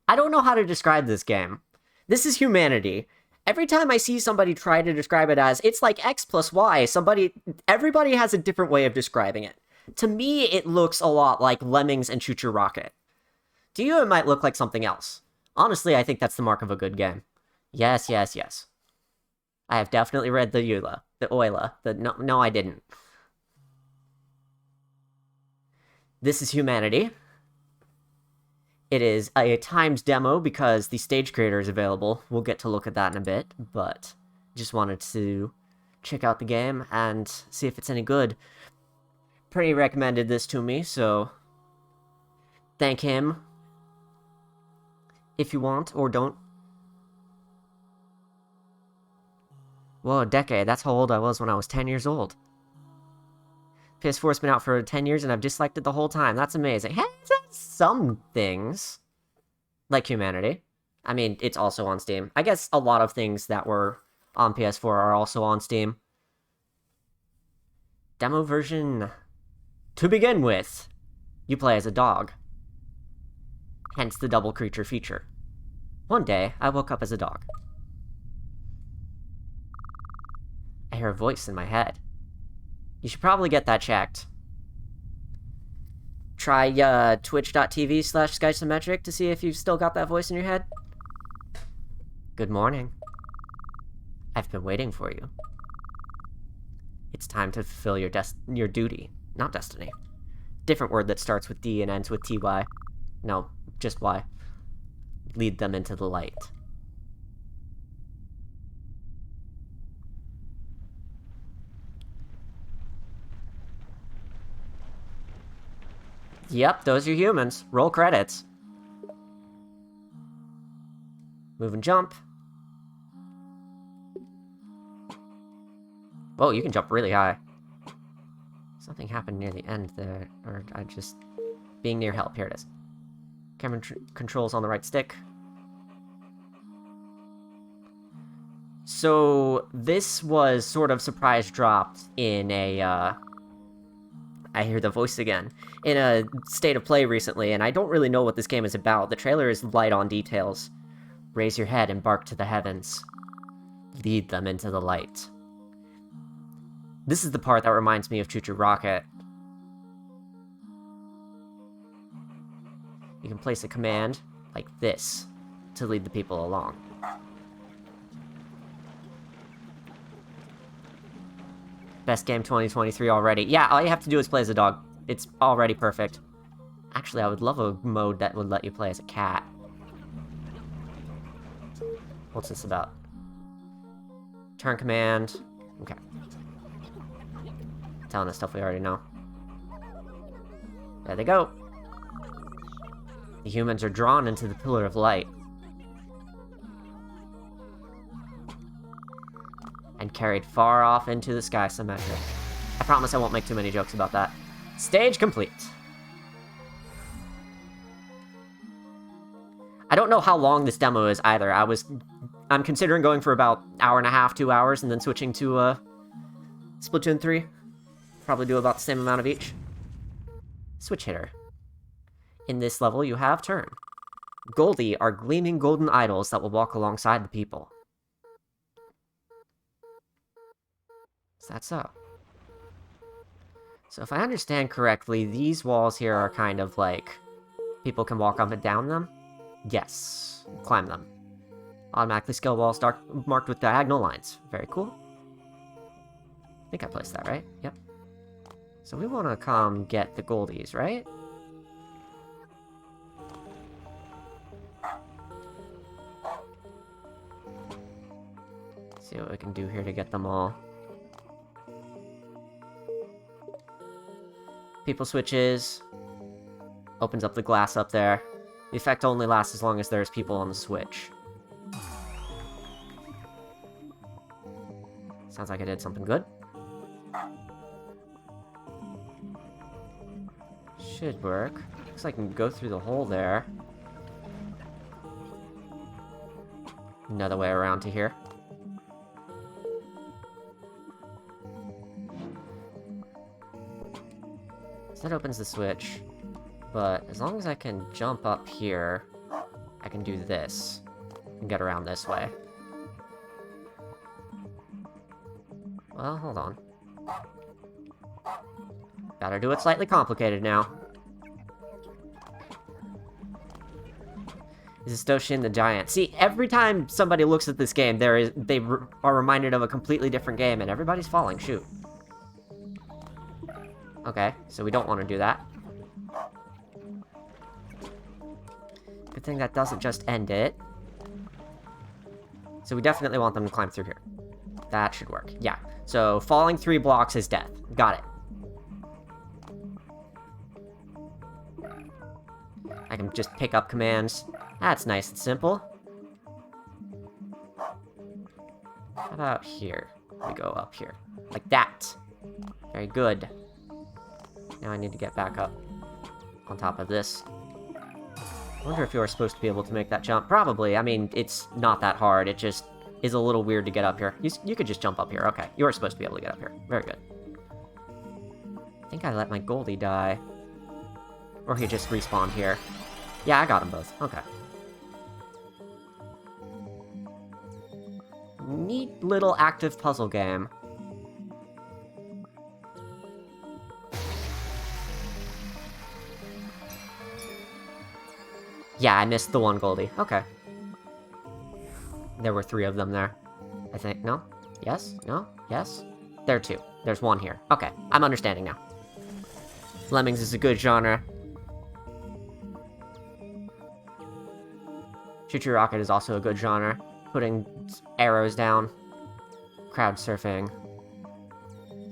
I don't know how to describe this game. This is humanity. Every time I see somebody try to describe it as, it's like X plus Y, everybody has a different way of describing it. To me, it looks a lot like Lemmings and Choo Choo Rocket. To you, it might look like something else. Honestly, I think that's the mark of a good game. Yes, yes, yes. I have definitely read the Oila. No, I didn't. This is humanity. It is a timed demo because the stage creator is available. We'll get to look at that in a bit, but just wanted to check out the game and see if it's any good. Pretty recommended this to me, so thank him if you want, or don't. Whoa, a decade. That's how old I was when I was 10 years old. PS4's been out for 10 years and I've disliked it the whole time. That's amazing. Hey, some things. Like humanity. I mean, it's also on Steam. I guess a lot of things that were on PS4 are also on Steam. Demo version. To begin with, you play as a dog. Hence the double creature feature. One day, I woke up as a dog. I hear a voice in my head. You should probably get that checked. Try twitch.tv/Skysometric to see if you've still got that voice in your head. Good morning. I've been waiting for you. It's time to fulfill your duty, not destiny. Different word that starts with D and ends with TY. No, just Y. Lead them into the light. Yep, those are humans. Roll credits. Move and jump. Whoa, you can jump really high. Something happened near the end there, or I just... Being near help, here it is. Camera controls on the right stick. So, this was sort of surprise dropped in a, I hear the voice again. In a state of play recently, and I don't really know what this game is about. The trailer is light on details. Raise your head and bark to the heavens. Lead them into the light. This is the part that reminds me of Choo Choo Rocket. You can place a command, like this, to lead the people along. Best game 2023 already. Yeah, all you have to do is play as a dog. It's already perfect. Actually, I would love a mode that would let you play as a cat. What's this about? Turn command. Okay. Telling us stuff we already know. There they go. The humans are drawn into the pillar of light. And carried far off into the Skysometric. I promise I won't make too many jokes about that. Stage complete. I don't know how long this demo is either. I'm considering going for about hour and a half, 2 hours, and then switching to Splatoon 3. Probably do about the same amount of each. Switch hitter. In this level, you have turn. Goldie are gleaming golden idols that will walk alongside the people. Is that so? So if I understand correctly, these walls here are kind of like... people can walk up and down them? Yes. Climb them. Automatically scale walls marked with diagonal lines. Very cool. I think I placed that right. Yep. So we want to come get the goldies, right? See what we can do here to get them all. People switches. Opens up the glass up there. The effect only lasts as long as there's people on the switch. Sounds like I did something good. Should work. Looks like I can go through the hole there. Another way around to here. So that opens the switch. But as long as I can jump up here... I can do this and get around this way. Well, hold on. Gotta do it slightly complicated now. Is Stoshin the Giant? See, every time somebody looks at this game, they are reminded of a completely different game, and everybody's falling. Shoot. Okay, so we don't want to do that. Good thing that doesn't just end it. So we definitely want them to climb through here. That should work. Yeah. So falling 3 blocks is death. Got it. I can just pick up commands. That's nice and simple. How about here? We go up here. Like that. Very good. Now I need to get back up on top of this. I wonder if you're supposed to be able to make that jump. Probably. I mean, it's not that hard. It just is a little weird to get up here. You could just jump up here. Okay. You are supposed to be able to get up here. Very good. I think I let my Goldie die. Or he just respawned here. Yeah, I got them both. Okay. Neat little active puzzle game. Yeah, I missed the one Goldie. Okay. There were 3 of them there. I think. No? Yes? No? Yes? There are 2. There's 1 here. Okay, I'm understanding now. Lemmings is a good genre. Shoot Your Rocket is also a good genre. Putting arrows down. Crowd surfing.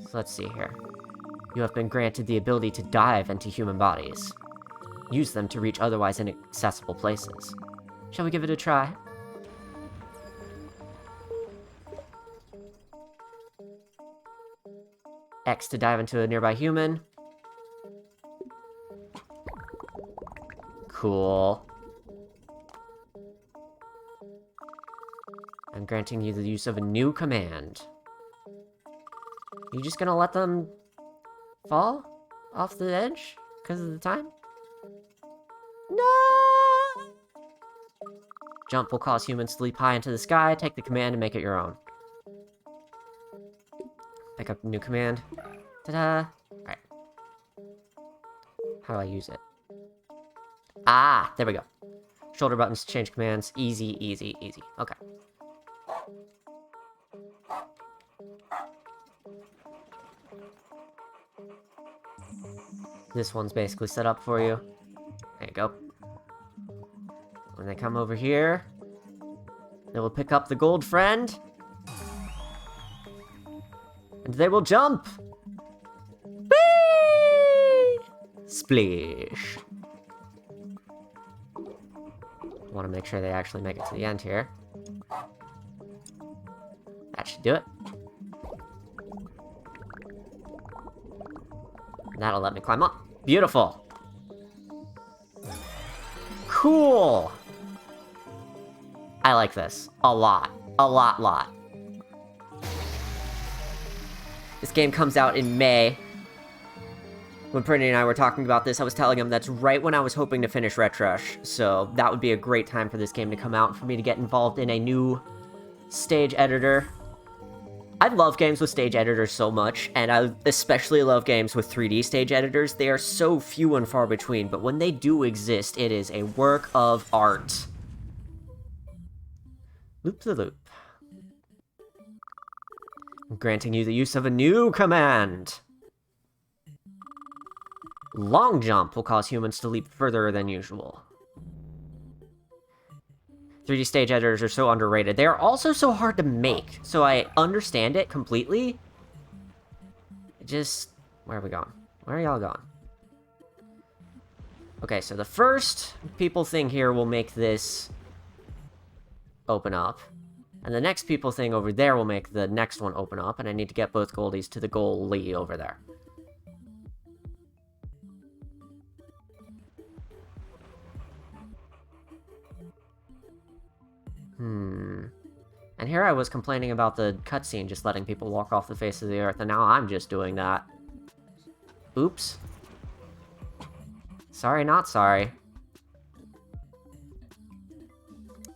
So let's see here. You have been granted the ability to dive into human bodies. Use them to reach otherwise inaccessible places. Shall we give it a try? X to dive into a nearby human. Cool. I'm granting you the use of a new command. You just gonna let them fall off the edge because of the time? No! Jump will cause humans to leap high into the sky. Take the command and make it your own. Pick up a new command. Ta-da! Alright. How do I use it? Ah! There we go. Shoulder buttons to change commands. Easy, easy, easy. Okay. This one's basically set up for you. There you go. When they come over here, they will pick up the gold friend. And they will jump! Whee! Splish. Want to make sure they actually make it to the end here. That should do it. That'll let me climb up. Beautiful. Cool. I like this. A lot. A lot. This game comes out in May. When Brittany and I were talking about this, I was telling him that's right when I was hoping to finish Ret Rush, so that would be a great time for this game to come out, for me to get involved in a new stage editor. I love games with stage editors so much, and I especially love games with 3D stage editors. They are so few and far between, but when they do exist, it is a work of art. Loop the loop. I'm granting you the use of a new command. Long jump will cause humans to leap further than usual. 3D stage editors are so underrated. They are also so hard to make, so I understand it completely. Just... where are we going? Where are y'all going? Okay, so the first people thing here will make this open up. And the next people thing over there will make the next one open up, and I need to get both goldies to the goalie over there. And here I was complaining about the cutscene just letting people walk off the face of the earth, and now I'm just doing that. Oops. Sorry, not sorry.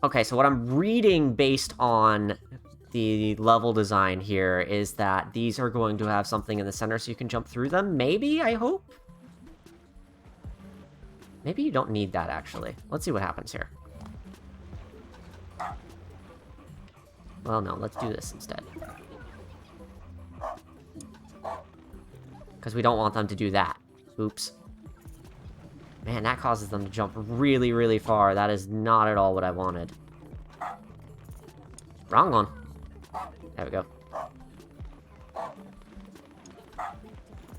Okay, so what I'm reading based on the level design here is that these are going to have something in the center so you can jump through them. Maybe, I hope? Maybe you don't need that, actually. Let's see what happens here. Well, no, let's do this instead. Because we don't want them to do that. Oops. Man, that causes them to jump really, really far. That is not at all what I wanted. Wrong one. There we go.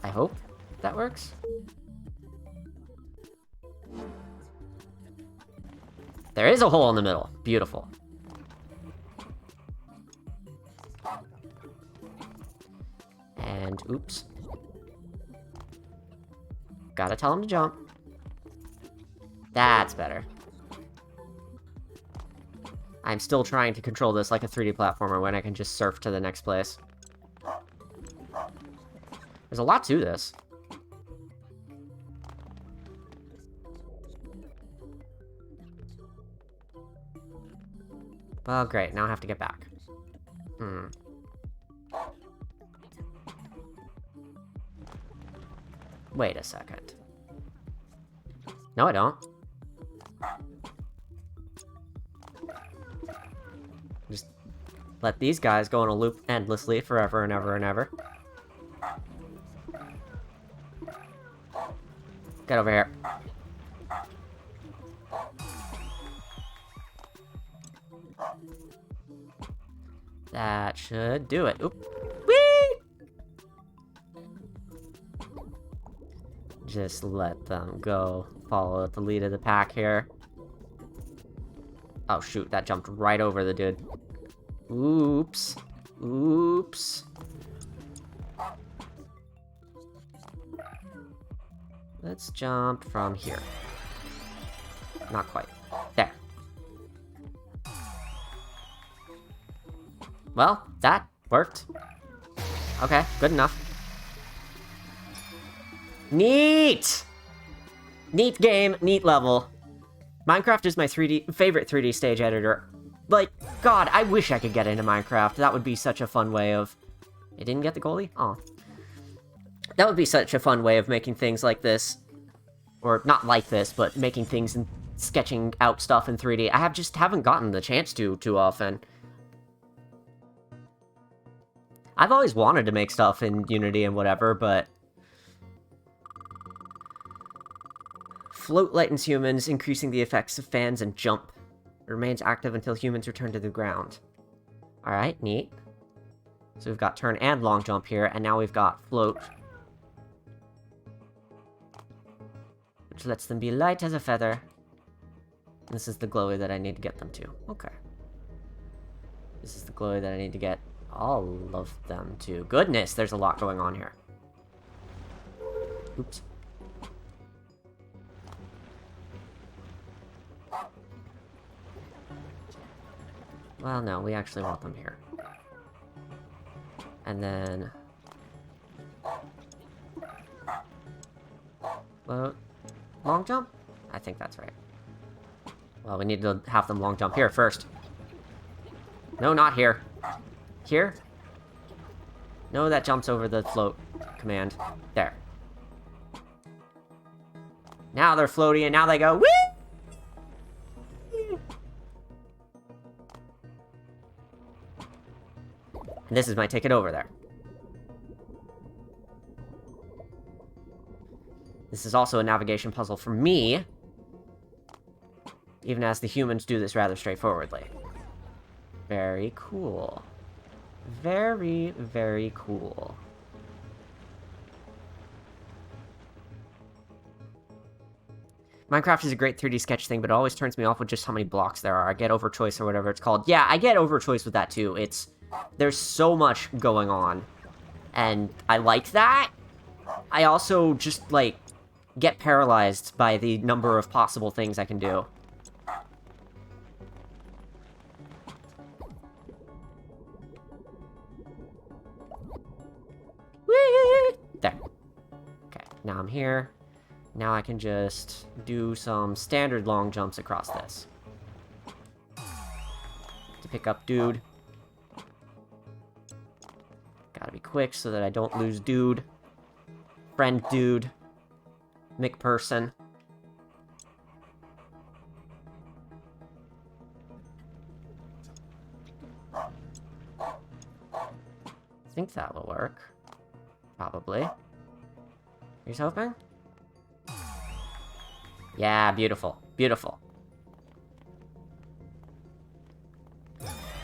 I hope that works. There is a hole in the middle. Beautiful. And, oops. Gotta tell him to jump. That's better. I'm still trying to control this like a 3D platformer when I can just surf to the next place. There's a lot to this. Well, great. Now I have to get back. Wait a second. No, I don't. Just let these guys go in a loop endlessly forever and ever and ever. Get over here. That should do it. Oop. Whee! Just let them go. Follow the lead of the pack here. Oh shoot, that jumped right over the dude. Oops. Oops. Let's jump from here. Not quite. There. Well, that worked. Okay, good enough. Neat! Neat game, neat level. Minecraft is my favorite 3D stage editor. Like, God, I wish I could get into Minecraft. That would be such a fun way of... I didn't get the goalie? Aw. That would be such a fun way of making things like this. Or, not like this, but making things and sketching out stuff in 3D. I just haven't gotten the chance to too often. I've always wanted to make stuff in Unity and whatever, but... Float lightens humans, increasing the effects of fans and jump. It remains active until humans return to the ground. Alright, neat. So we've got turn and long jump here, and now we've got float. Which lets them be light as a feather. This is the glowy that I need to get them to. Okay. This is the glowy that I need to get all of them to. Goodness, there's a lot going on here. Oops. Well, no, we actually want them here. And then... Float. Long jump? I think that's right. Well, we need to have them long jump here first. No, not here. Here? No, that jumps over the float command. There. Now they're floaty, and now they go, whee! And this is my ticket over there. This is also a navigation puzzle for me, even as the humans do this rather straightforwardly. Very cool. Very, very cool. Minecraft is a great 3D sketch thing, but it always turns me off with just how many blocks there are. I get overchoice or whatever it's called. Yeah, I get overchoice with that too. There's so much going on, and I like that. I also just, like, get paralyzed by the number of possible things I can do. Whee! There. Okay, now I'm here. Now I can just do some standard long jumps across this. pick up dude. Gotta be quick so that I don't lose dude. Friend dude. McPerson. I think that will work. Probably. Here's hoping? Yeah, beautiful. Beautiful.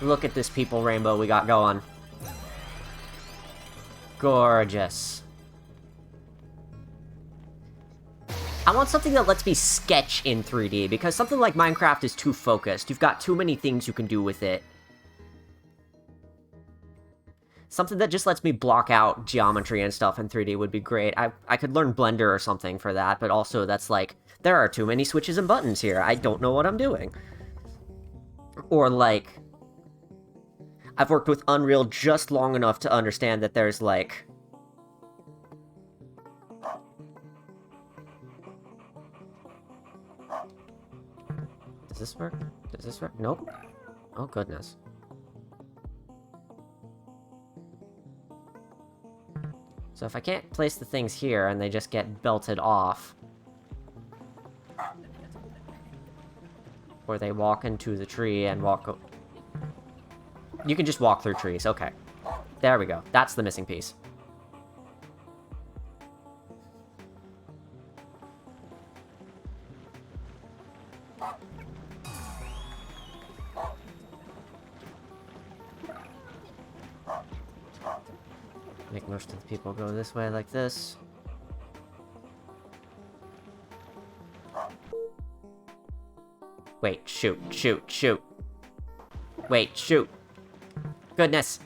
Look at this people rainbow we got going. Gorgeous. I want something that lets me sketch in 3D, because something like Minecraft is too focused. You've got too many things you can do with it. Something that just lets me block out geometry and stuff in 3D would be great. I could learn Blender or something for that, but also that's like, there are too many switches and buttons here. I don't know what I'm doing. Or like, I've worked with Unreal just long enough to understand that there's like... Does this work? Does this work? Nope. Oh, goodness. So if I can't place the things here and they just get belted off, or they walk into the tree and walk... You can just walk through trees, okay. There we go. That's the missing piece. Make most of the people go this way like this. Wait, shoot, shoot, shoot. Wait, shoot. Goodness.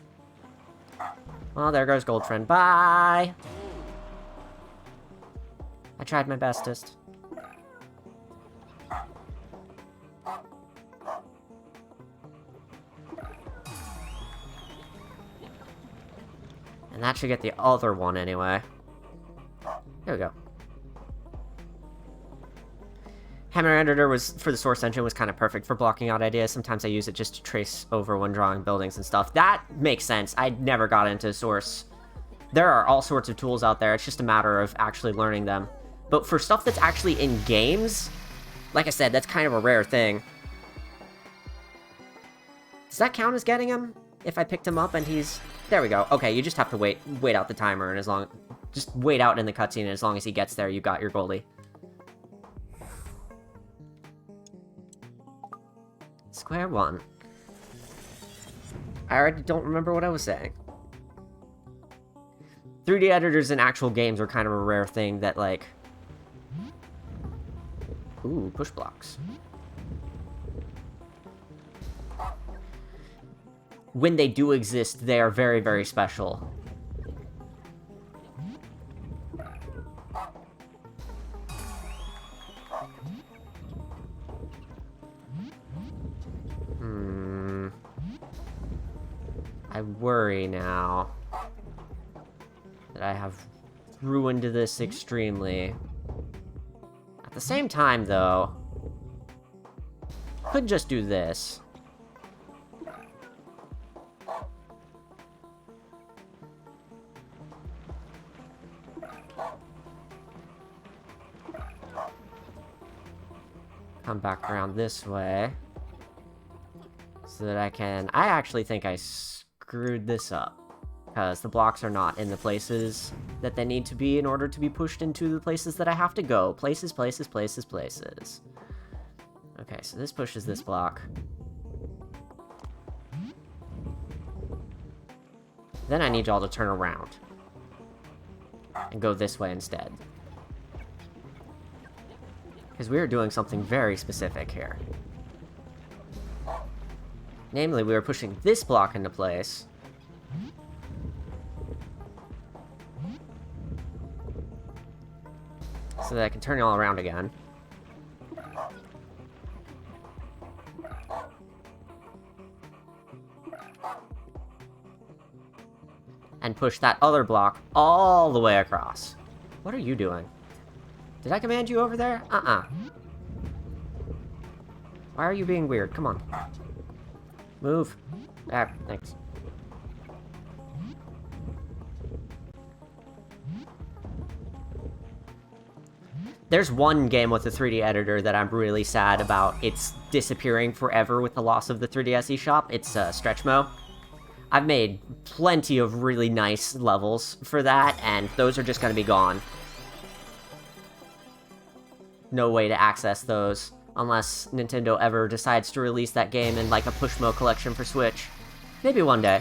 Well, there goes Goldfriend. Bye! I tried my bestest. And that should get the other one anyway. There we go. Hammer Editor was, for the source engine, was kind of perfect for blocking out ideas. Sometimes I use it just to trace over when drawing buildings and stuff. That makes sense. I never got into source. There are all sorts of tools out there. It's just a matter of actually learning them. But for stuff that's actually in games, like I said, that's kind of a rare thing. Does that count as getting him? If I picked him up and he's... There we go. Okay, you just have to wait out the timer, and as long... Just wait out in the cutscene, and as long as he gets there, you got your goalie. Square one. I already don't remember what I was saying. 3D editors in actual games are kind of a rare thing that, like... Ooh, push blocks. When they do exist, they are very, very special. I worry now that I have ruined this extremely. At the same time, though, could just do this. Come back around this way. So that I can... I actually think I screwed this up. Because the blocks are not in the places that they need to be in order to be pushed into the places that I have to go. Places, places, places, places. Okay, so this pushes this block. Then I need y'all to turn around. And go this way instead. Because we are doing something very specific here. Namely, we are pushing this block into place. So that I can turn it all around again. And push that other block all the way across. What are you doing? Did I command you over there? Uh-uh. Why are you being weird? Come on. Move. Ah, thanks. There's one game with a 3D editor that I'm really sad about. It's disappearing forever with the loss of the 3DS eShop. It's Stretchmo. I've made plenty of really nice levels for that, and those are just going to be gone. No way to access those, unless Nintendo ever decides to release that game in, like, a Pushmo collection for Switch. Maybe one day.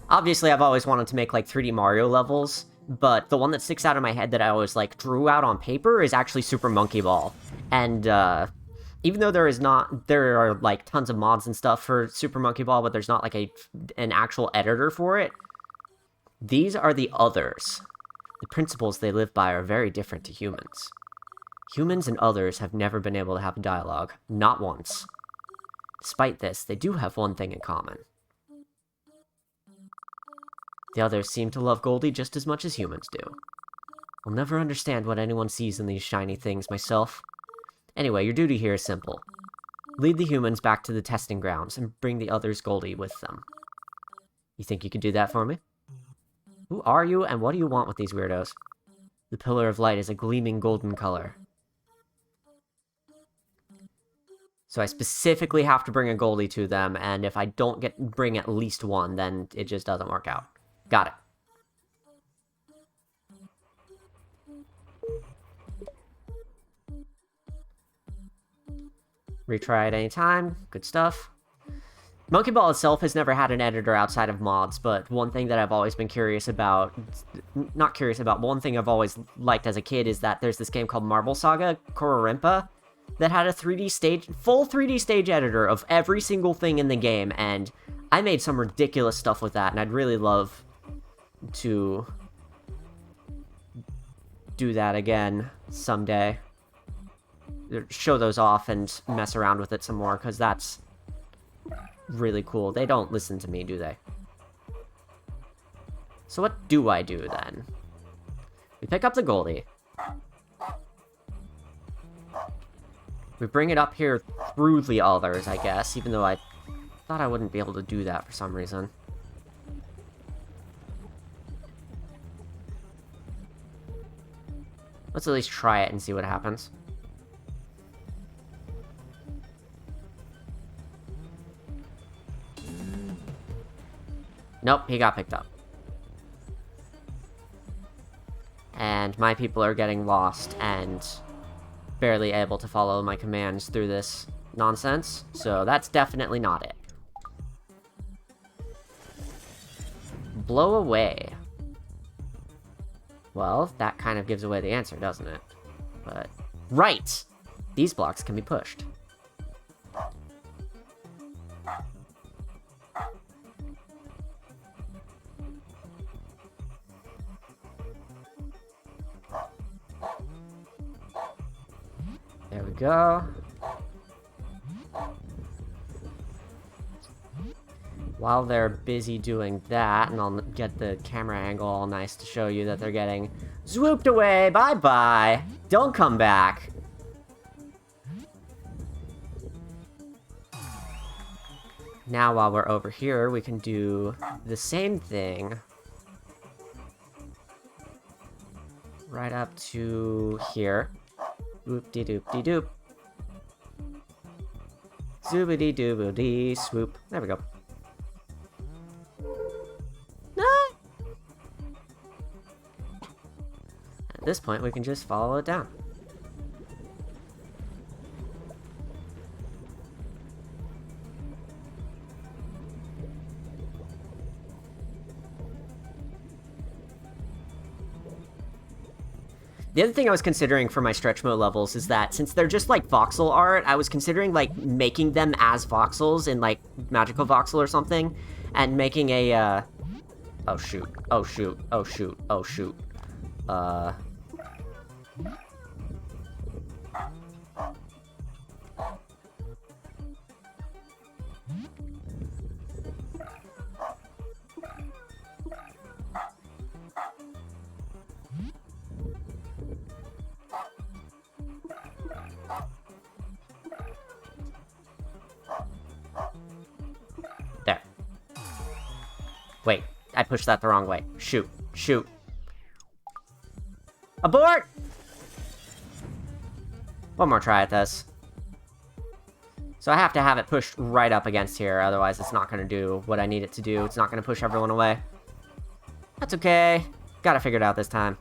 Obviously, I've always wanted to make, like, 3D Mario levels, but the one that sticks out in my head that I always, like, drew out on paper is actually Super Monkey Ball. And, even though there are, like, tons of mods and stuff for Super Monkey Ball, but there's not, like, an actual editor for it, these are the others. The principles they live by are very different to humans. Humans and others have never been able to have a dialogue, not once. Despite this, they do have one thing in common. The others seem to love Goldie just as much as humans do. I'll never understand what anyone sees in these shiny things myself. Anyway, your duty here is simple. Lead the humans back to the testing grounds and bring the others Goldie with them. You think you can do that for me? Who are you, and what do you want with these weirdos? The Pillar of Light is a gleaming golden color. So I specifically have to bring a Goldie to them, and if I don't bring at least one, then it just doesn't work out. Got it. Retry at any time. Good stuff. Monkey Ball itself has never had an editor outside of mods, but one thing that I've always been curious about, not curious about, but one thing I've always liked as a kid is that there's this game called Marble Saga, Kororimpa, that had a full 3D stage editor of every single thing in the game, and I made some ridiculous stuff with that, and I'd really love to do that again someday. Show those off and mess around with it some more, because that's really cool. They don't listen to me, do they? So what do I do then? We pick up the Goldie. We bring it up here through the others, I guess, even though I thought I wouldn't be able to do that for some reason. Let's at least try it and see what happens. Nope, he got picked up. And my people are getting lost and barely able to follow my commands through this nonsense, so that's definitely not it. Blow away. Well, that kind of gives away the answer, doesn't it? But... right! These blocks can be pushed. There we go. While they're busy doing that, and I'll get the camera angle all nice to show you that they're getting swooped away. Bye-bye. Don't come back. Now, while we're over here, we can do the same thing. Right up to here. Whoop-de-doop-de-doop. Zoobity-doo-dee swoop. There we go. At this point, we can just follow it down. The other thing I was considering for my stretch mode levels is that since they're just like voxel art, I was considering like making them as voxels in like Magical Voxel or something, and making a oh shoot, oh shoot, oh shoot, oh shoot. Wait, I pushed that the wrong way. Shoot. Shoot. Abort! One more try at this. So I have to have it pushed right up against here, otherwise it's not going to do what I need it to do. It's not going to push everyone away. That's okay. Got it figured out this time.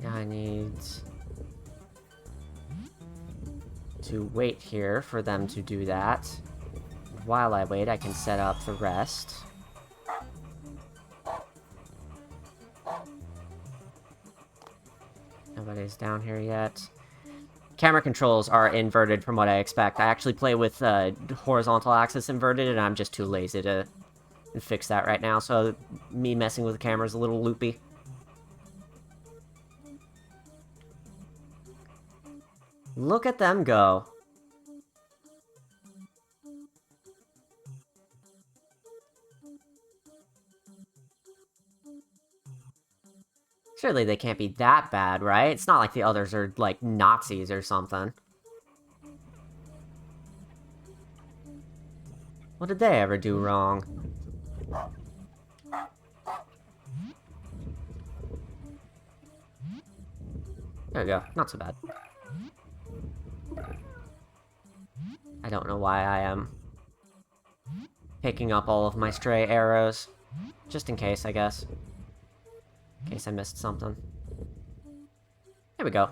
Yeah, I need to wait here for them to do that. While I wait, I can set up the rest. Nobody's down here yet. Camera controls are inverted from what I expect. I actually play with horizontal axis inverted, and I'm just too lazy to fix that right now, so me messing with the camera is a little loopy. Look at them go. Surely they can't be that bad, right? It's not like the others are, like, Nazis or something. What did they ever do wrong? There we go. Not so bad. I don't know why I am picking up all of my stray arrows. Just in case, I guess. In case I missed something. There we go.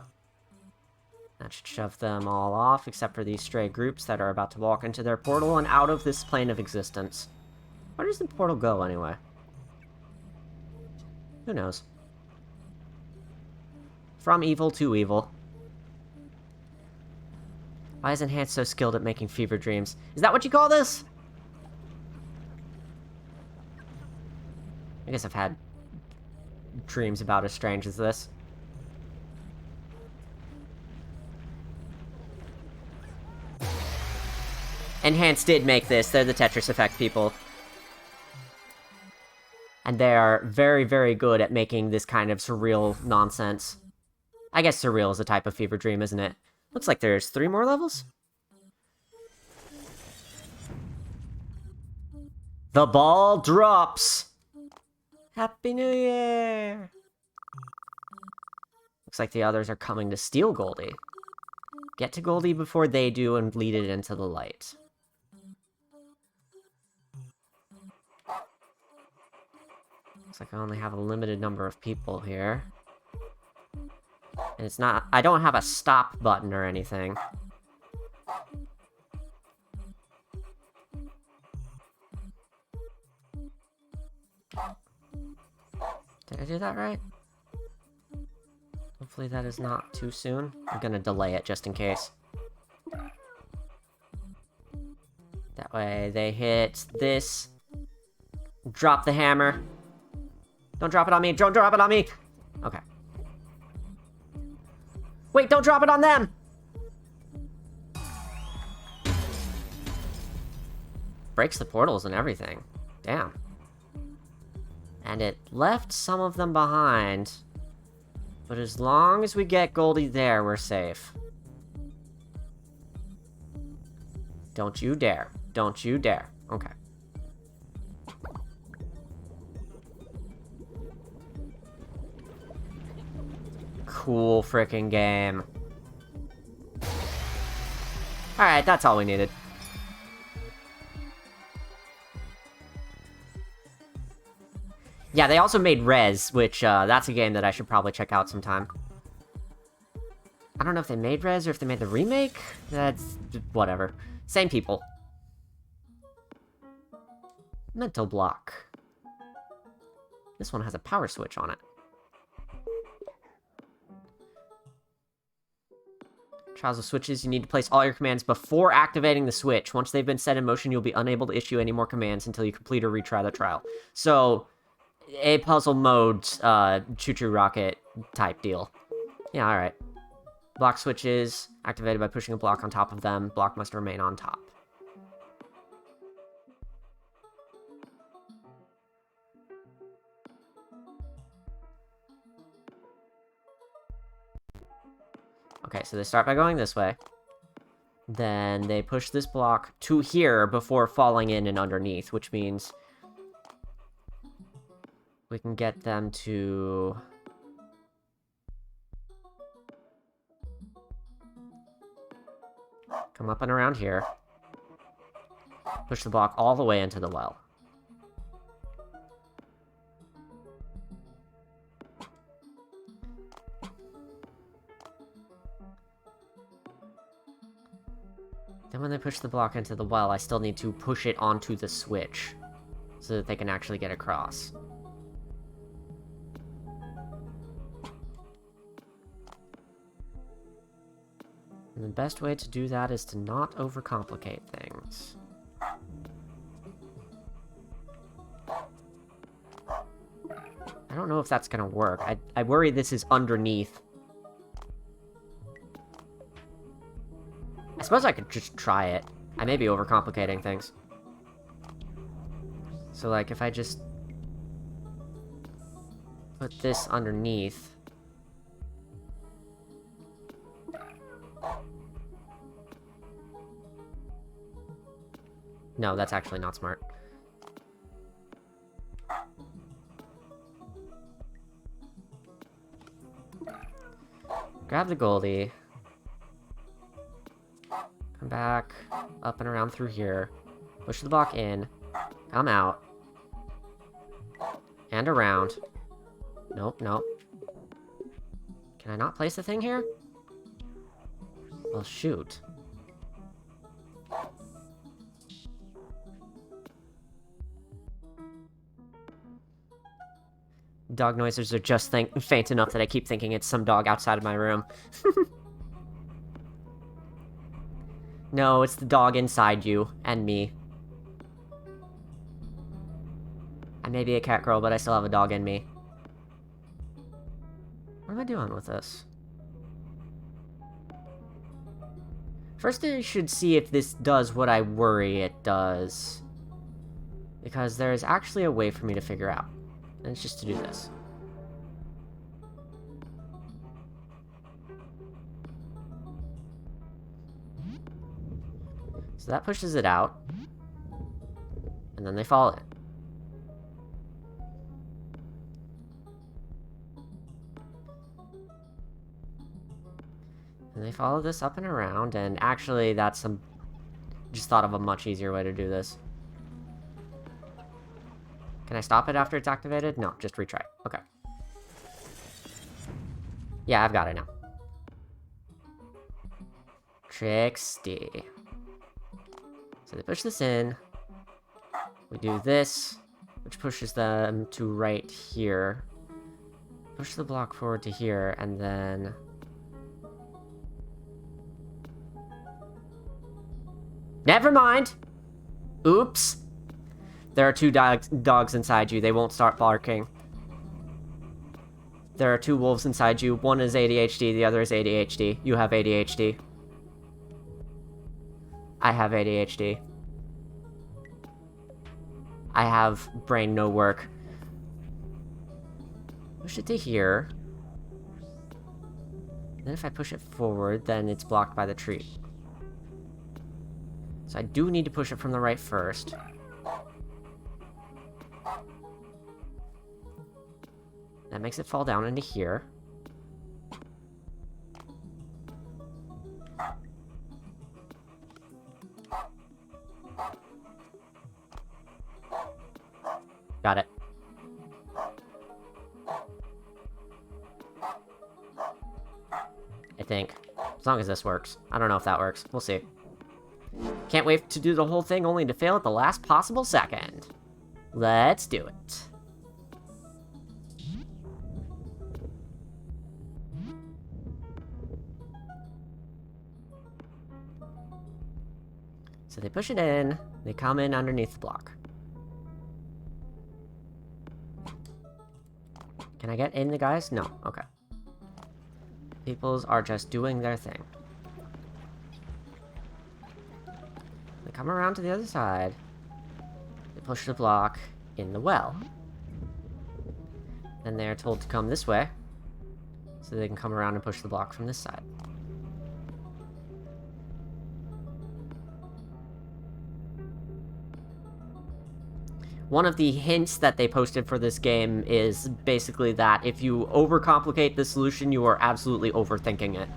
That should shove them all off, except for these stray groups that are about to walk into their portal and out of this plane of existence. Where does the portal go, anyway? Who knows? From evil to evil. Why is Enhanced so skilled at making fever dreams? Is that what you call this? I guess I've had dreams about as strange as this. Enhanced did make this. They're the Tetris Effect people. And they are very, very good at making this kind of surreal nonsense. I guess surreal is a type of fever dream, isn't it? Looks like there's 3 more levels? The ball drops! Happy New Year! Looks like the others are coming to steal Goldie. Get to Goldie before they do and lead it into the light. Looks like I only have a limited number of people here. And it's not... I don't have a stop button or anything. Did I do that right? Hopefully that is not too soon. I'm gonna delay it just in case. That way they hit this. Drop the hammer. Don't drop it on me. Don't drop it on me. Okay. Wait, don't drop it on them! Breaks the portals and everything. Damn. And it left some of them behind. But as long as we get Goldie there, we're safe. Don't you dare. Don't you dare. Okay. Cool freaking game. Alright, that's all we needed. Yeah, they also made Rez, which, that's a game that I should probably check out sometime. I don't know if they made Rez or if they made the remake. That's... whatever. Same people. Mental block. This one has a power switch on it. Trials of switches, you need to place all your commands before activating the switch. Once they've been set in motion, you'll be unable to issue any more commands until you complete or retry the trial. So, a puzzle mode, choo-choo rocket type deal. Yeah, alright. Block switches, activated by pushing a block on top of them. Block must remain on top. Okay, so they start by going this way. Then they push this block to here before falling in and underneath, which means we can get them to... come up and around here. Push the block all the way into the well. Then when they push the block into the well, I still need to push it onto the switch so that they can actually get across. And the best way to do that is to not overcomplicate things. I don't know if that's gonna work. I worry this is underneath. I suppose I could just try it. I may be overcomplicating things. So, like, if I just put this underneath... No, that's actually not smart. Grab the Goldie. Come back, up and around through here. Push the block in. Come out. And around. Nope, nope. Can I not place the thing here? Well, shoot. Dog noises are just faint enough that I keep thinking it's some dog outside of my room. No, it's the dog inside you, and me. I may be a cat girl, but I still have a dog in me. What am I doing with this? First, I should see if this does what I worry it does. Because there is actually a way for me to figure out. And it's just to do this. So that pushes it out. And then they fall in. And they follow this up and around, and actually that's some... just thought of a much easier way to do this. Can I stop it after it's activated? No, just retry. Okay. Yeah, I've got it now. Tricksty. So they push this in. We do this, which pushes them to right here. Push the block forward to here, and then... Never mind! Oops! There are two dogs inside you. They won't start barking. There are two wolves inside you. One is ADHD, the other is ADHD. You have ADHD. I have ADHD. I have brain no work. Push it to here. Then if I push it forward, then it's blocked by the tree. So I do need to push it from the right first. That makes it fall down into here. Got it. I think. As long as this works. I don't know if that works. We'll see. Can't wait to do the whole thing only to fail at the last possible second. Let's do it. So they push it in, they come in underneath the block. Can I get in the guys? No. Okay. Peoples are just doing their thing. They come around to the other side. They push the block in the well. Then they're told to come this way, so they can come around and push the block from this side. One of the hints that they posted for this game is basically that if you overcomplicate the solution, you are absolutely overthinking it.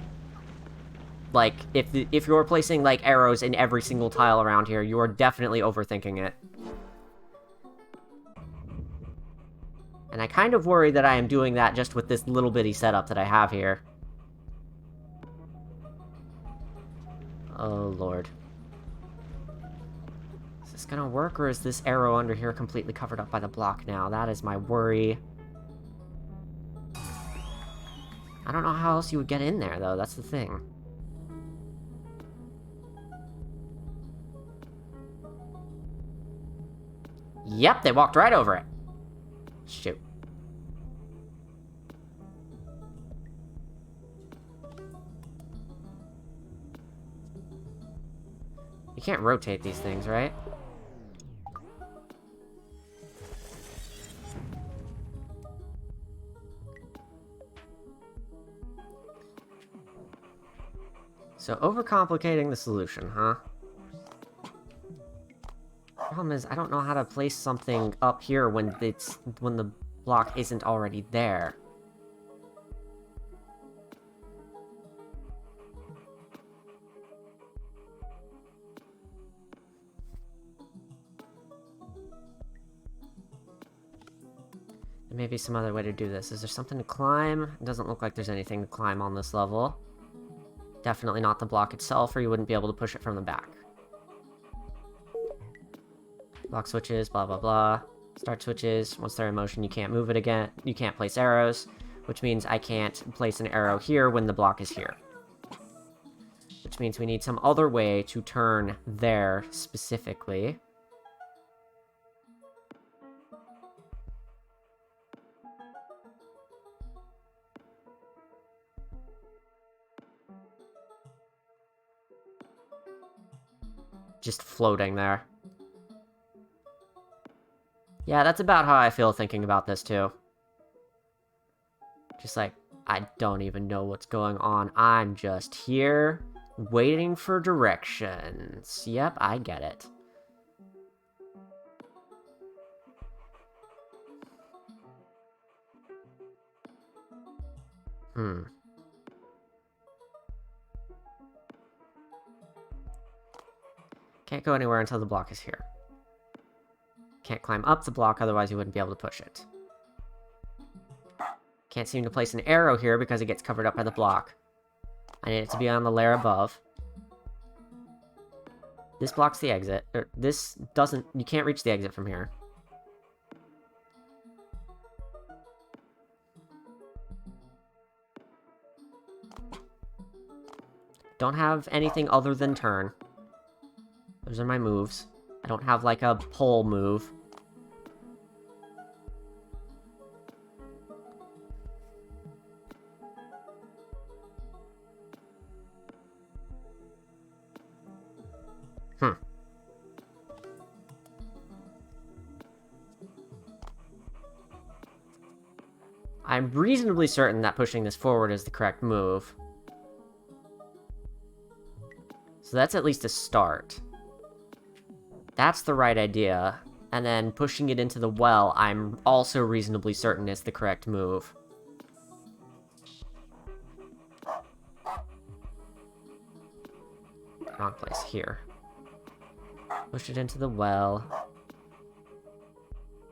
Like, if you're placing, like, arrows in every single tile around here, you are definitely overthinking it. And I kind of worry that I am doing that just with this little bitty setup that I have here. Oh, Lord. Is this gonna work, or is this arrow under here completely covered up by the block now? That is my worry. I don't know how else you would get in there, though. That's the thing. Yep, they walked right over it. Shoot. You can't rotate these things, right? So, overcomplicating the solution, huh? Problem is, I don't know how to place something up here when the block isn't already there. There may be some other way to do this. Is there something to climb? It doesn't look like there's anything to climb on this level. Definitely not the block itself, or you wouldn't be able to push it from the back. Block switches, blah blah blah. Start switches. Once they're in motion, you can't move it again. You can't place arrows, which means I can't place an arrow here when the block is here. Which means we need some other way to turn there specifically. Just floating there. Yeah, that's about how I feel thinking about this, too. Just like, I don't even know what's going on. I'm just here, waiting for directions. Yep, I get it. Can't go anywhere until the block is here. Can't climb up the block, otherwise you wouldn't be able to push it. Can't seem to place an arrow here because it gets covered up by the block. I need it to be on the layer above. This blocks the exit. Or this doesn't... You can't reach the exit from here. Don't have anything other than turn. Those are my moves. I don't have, like, a pole move. I'm reasonably certain that pushing this forward is the correct move. So that's at least a start. That's the right idea. And then pushing it into the well, I'm also reasonably certain is the correct move. Wrong place, here. Push it into the well.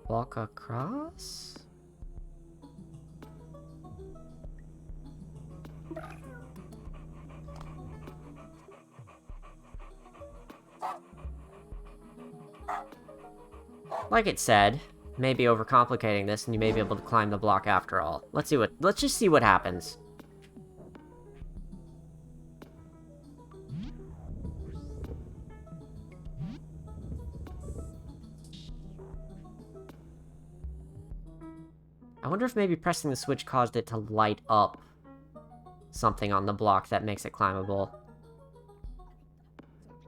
Walk across? Like it said, maybe overcomplicating this, and you may be able to climb the block after all. Let's just see what happens. I wonder if maybe pressing the switch caused it to light up something on the block that makes it climbable.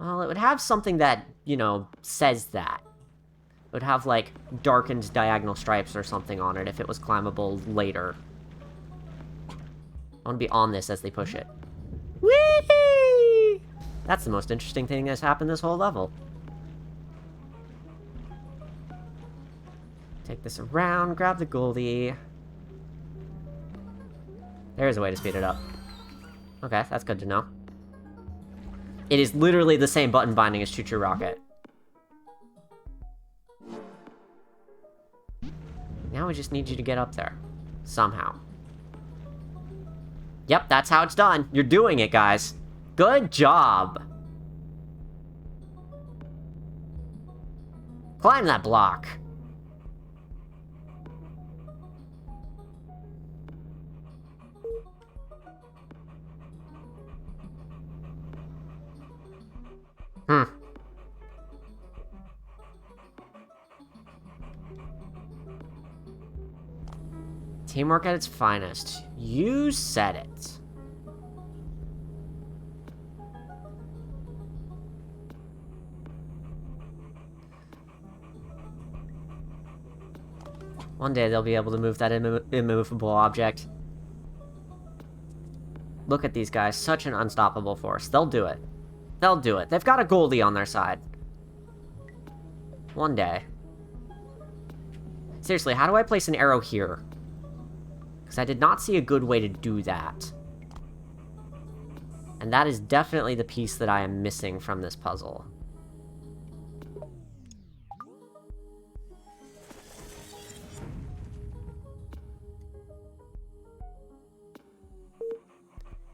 Well, it would have something that, you know, says that. It would have, like, darkened diagonal stripes or something on it if it was climbable later. I want to be on this as they push it. Whee! That's the most interesting thing that's happened this whole level. Take this around, grab the Goldie. There's a way to speed it up. Okay, that's good to know. It is literally the same button binding as Choo Choo Rocket. Now we just need you to get up there. Somehow. Yep, that's how it's done. You're doing it, guys. Good job. Climb that block. Teamwork at its finest. You said it. One day they'll be able to move that immovable object. Look at these guys. Such an unstoppable force. They'll do it. They'll do it. They've got a Goldie on their side. One day. Seriously, how do I place an arrow here? Because I did not see a good way to do that. And that is definitely the piece that I am missing from this puzzle.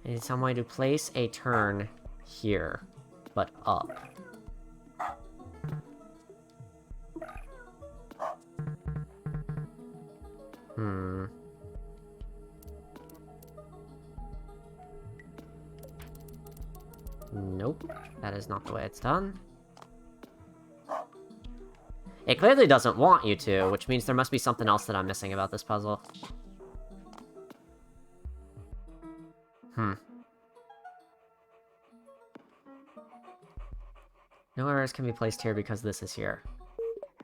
I need some way to place a turn here, but up. Nope, that is not the way it's done. It clearly doesn't want you to, which means there must be something else that I'm missing about this puzzle. No arrows can be placed here because this is here.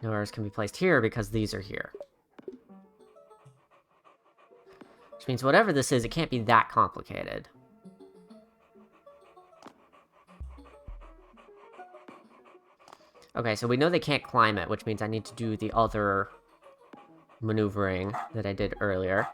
No arrows can be placed here because these are here. Which means whatever this is, it can't be that complicated. Okay, so we know they can't climb it, which means I need to do the other maneuvering that I did earlier.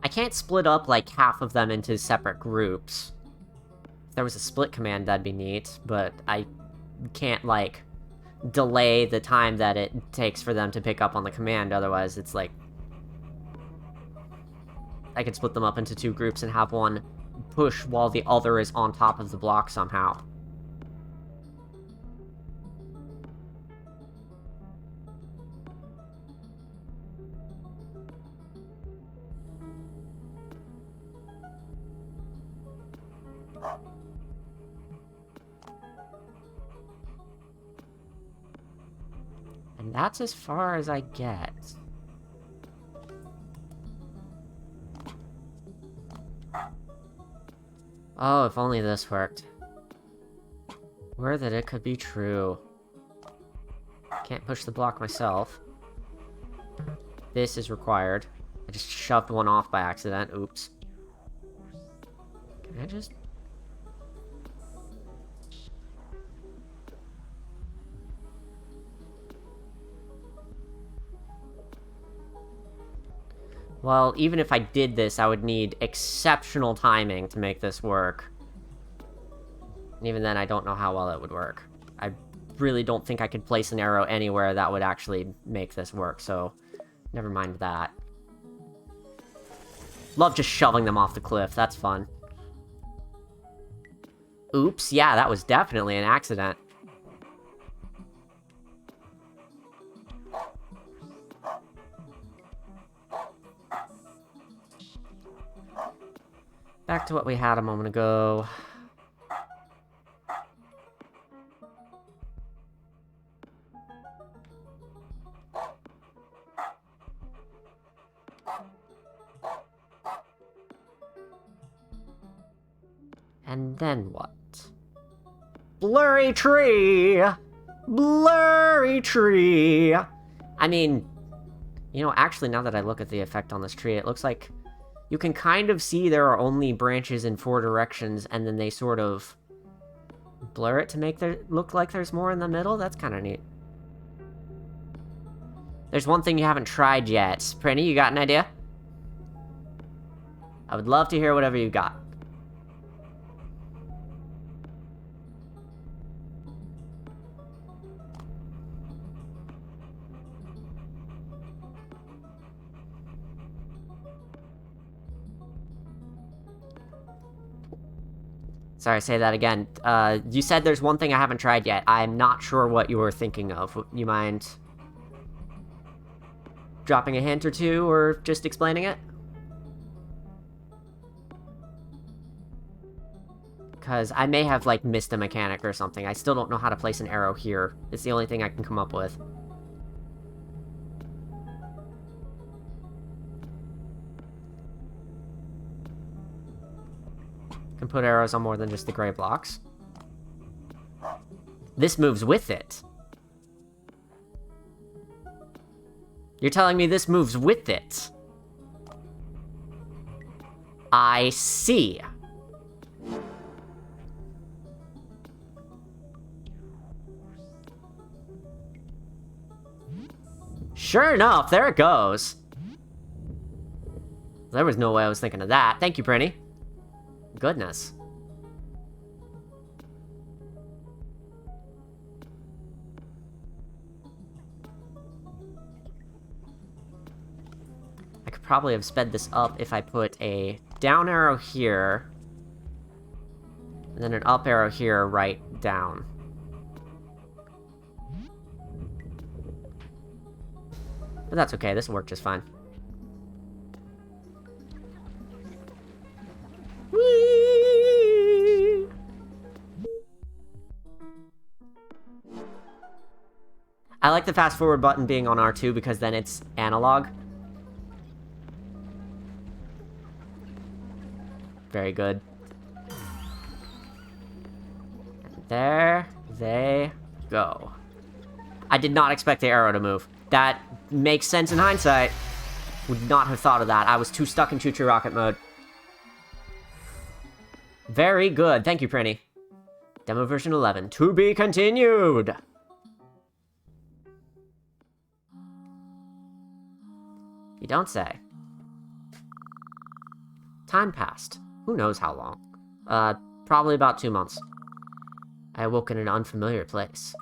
I can't split up, like, half of them into separate groups. If there was a split command, that'd be neat, but I can't, like, delay the time that it takes for them to pick up on the command, otherwise it's like... I could split them up into two groups and have one push while the other is on top of the block somehow. And that's as far as I get. Oh, if only this worked. Were that it could be true. Can't push the block myself. This is required. I just shoved one off by accident. Oops. Can I just... Well, even if I did this, I would need exceptional timing to make this work. And even then, I don't know how well it would work. I really don't think I could place an arrow anywhere that would actually make this work, so never mind that. Love just shoving them off the cliff, that's fun. Oops, yeah, that was definitely an accident. Back to what we had a moment ago. And then what? Blurry tree! Blurry tree! I mean, you know, actually, now that I look at the effect on this tree, it looks like you can kind of see there are only branches in 4 directions, and then they sort of blur it to make it look like there's more in the middle. That's kind of neat. There's one thing you haven't tried yet. Prinny, you got an idea? I would love to hear whatever you got. Sorry, say that again. You said there's one thing I haven't tried yet. I'm not sure what you were thinking of. You mind dropping a hint or two, or just explaining it? Because I may have, like, missed a mechanic or something. I still don't know how to place an arrow here. It's the only thing I can come up with. Can put arrows on more than just the gray blocks. This moves with it. You're telling me this moves with it? I see. Sure enough, there it goes. There was no way I was thinking of that. Thank you, Prinny. Goodness. I could probably have sped this up if I put a down arrow here, and then an up arrow here, right down. But that's okay, this will work just fine. Whee! I like the fast forward button being on R2 because then it's analog. Very good. And there they go. I did not expect the arrow to move. That makes sense in hindsight. Would not have thought of that. I was too stuck in choo-choo rocket mode. Very good. Thank you, Prinny. Demo version 11. To be continued! You don't say. Time passed. Who knows how long? Probably about 2 months. I awoke in an unfamiliar place.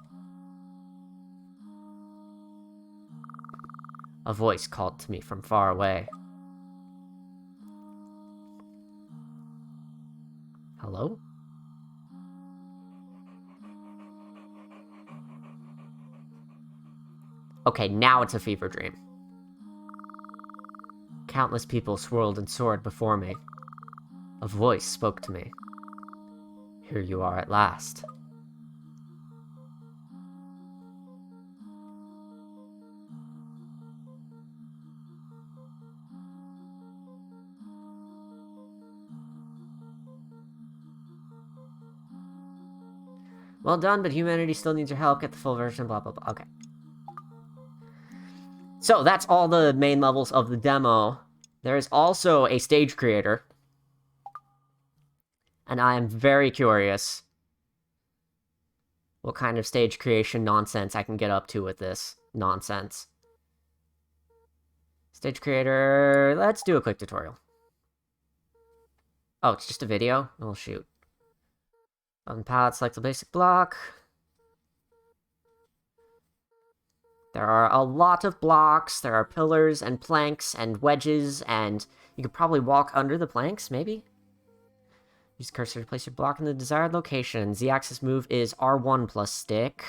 A voice called to me from far away. Hello? Okay, now it's a fever dream. Countless people swirled and soared before me. A voice spoke to me. Here you are at last. Well done, but humanity still needs your help. Get the full version, blah, blah, blah. Okay. So, that's all the main levels of the demo. There is also a stage creator. And I am very curious what kind of stage creation nonsense I can get up to with this nonsense. Stage creator, let's do a quick tutorial. Oh, it's just a video? Oh, shoot. On the palette, select the basic block. There are a lot of blocks. There are pillars and planks and wedges, and you could probably walk under the planks, maybe? Use the cursor to place your block in the desired location. Z-axis move is R1 plus stick.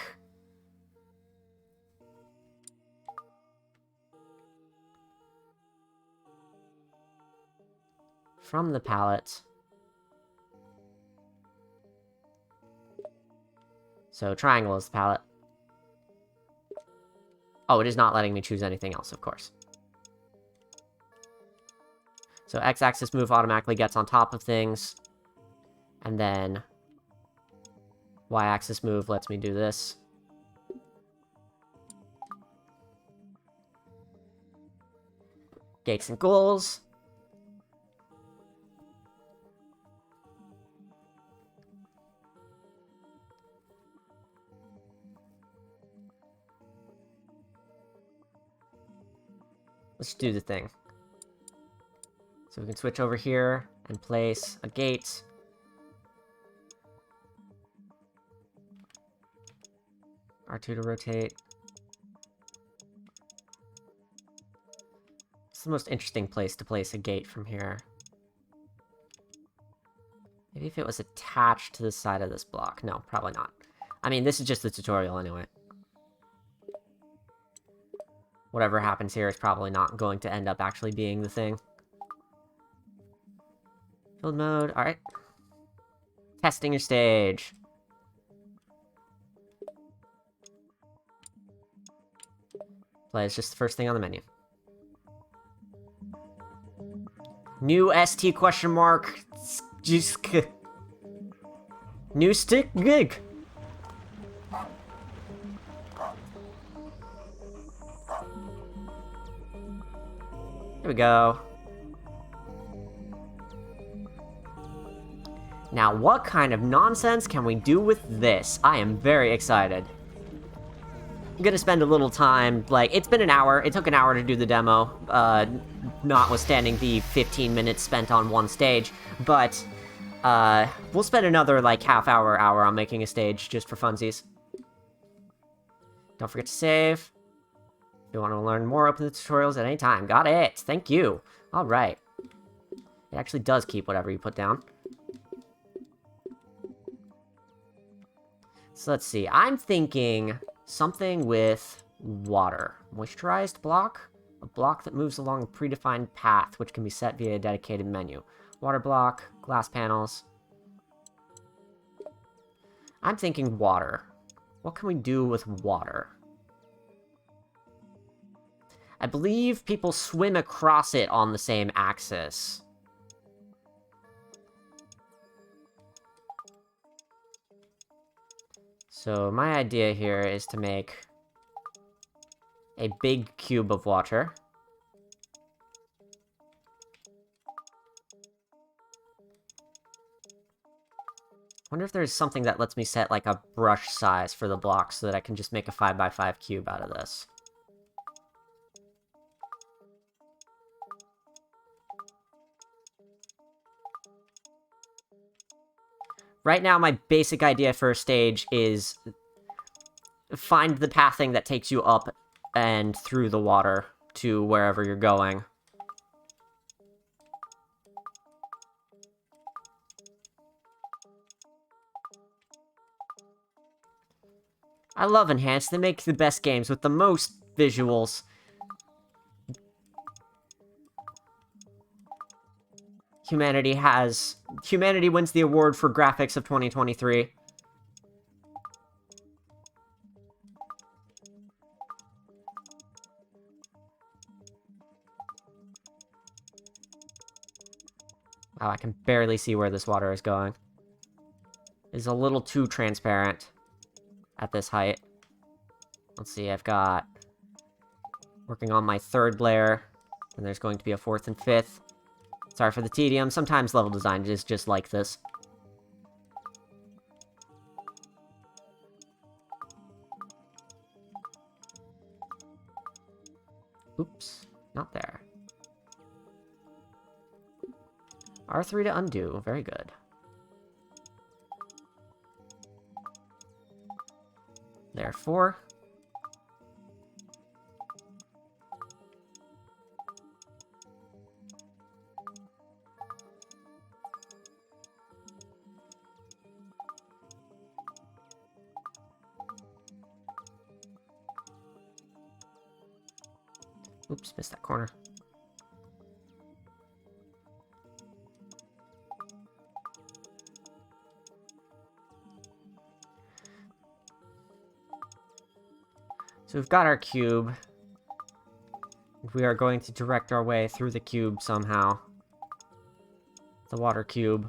From the palette. So triangle is the palette. Oh, it is not letting me choose anything else, of course. So X-axis move automatically gets on top of things. And then Y-axis move lets me do this. Gates and goals. Let's do the thing. So we can switch over here and place a gate. R2 to rotate. It's the most interesting place to place a gate from here. Maybe if it was attached to the side of this block. No, probably not. I mean, this is just the tutorial anyway. Whatever happens here is probably not going to end up actually being the thing. Field mode, alright. Testing your stage. Play is just the first thing on the menu. New ST question mark. New stick gig. Here we go. Now, what kind of nonsense can we do with this? I am very excited. I'm gonna spend a little time, like, it's been an hour. It took an hour to do the demo, notwithstanding the 15 minutes spent on one stage, but, we'll spend another, like, hour on making a stage just for funsies. Don't forget to save. If you want to learn more, open the tutorials at any time. Got it! Thank you! Alright. It actually does keep whatever you put down. So let's see. I'm thinking something with water. Moisturized block? A block that moves along a predefined path, which can be set via a dedicated menu. Water block, glass panels. I'm thinking water. What can we do with water? I believe people swim across it on the same axis. So my idea here is to make a big cube of water. Wonder if there's something that lets me set like a brush size for the block so that I can just make a 5x5 cube out of this. Right now, my basic idea for a stage is find the pathing that takes you up and through the water to wherever you're going. I love Enhanced. They make the best games with the most visuals. Humanity wins the award for graphics of 2023. Wow, I can barely see where this water is going. It's a little too transparent at this height. Let's see, I've got... working on my third layer, and there's going to be a fourth and fifth. Sorry for the tedium, sometimes level design is just like this. Oops, not there. R3 to undo, very good. There, 4. Oops, missed that corner. So we've got our cube. We are going to direct our way through the cube somehow. The water cube.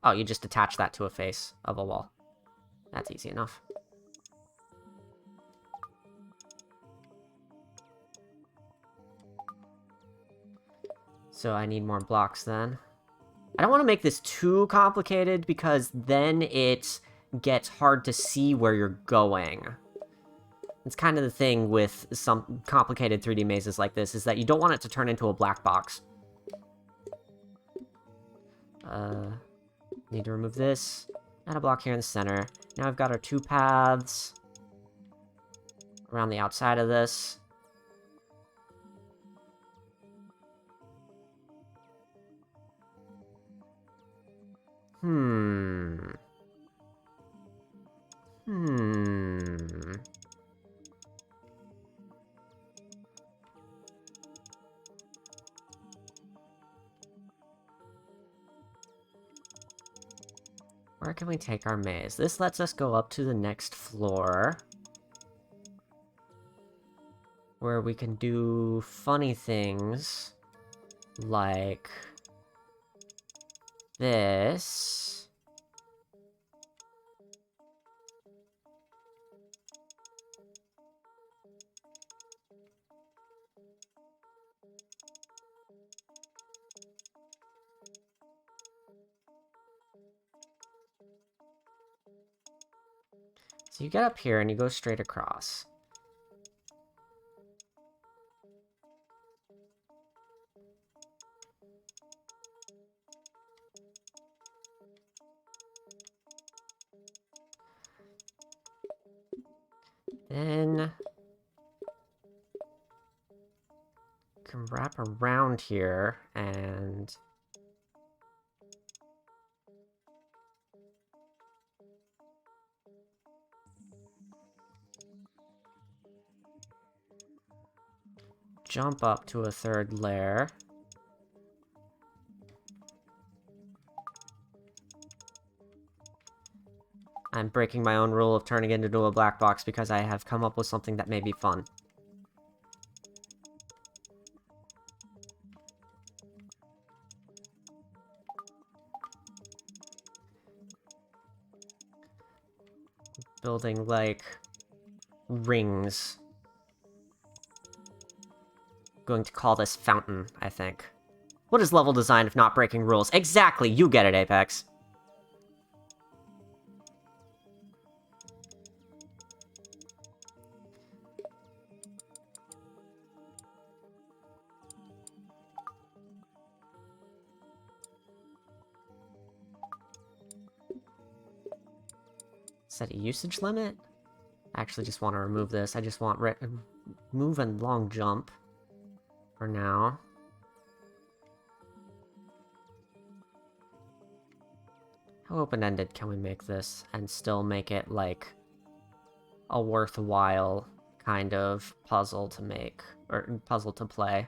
Oh, you just attach that to a face of a wall. That's easy enough. So I need more blocks then. I don't want to make this too complicated because then it gets hard to see where you're going. It's kind of the thing with some complicated 3D mazes like this, is that you don't want it to turn into a black box. Need to remove this. Add a block here in the center. Now I've got our 2 paths around the outside of this. Where can we take our maze? This lets us go up to the next floor, where we can do funny things like this. So you get up here and you go straight across. Then you can wrap around here and jump up to a 3rd layer. I'm breaking my own rule of turning it into a black box because I have come up with something that may be fun. Building, like, rings. Going to call this fountain, I think. What is level design if not breaking rules? Exactly, you get it, Apex. Set a usage limit? I actually just want to remove this. I just want move and long jump for now. How open-ended can we make this and still make it, like, a worthwhile kind of puzzle to make, or puzzle to play?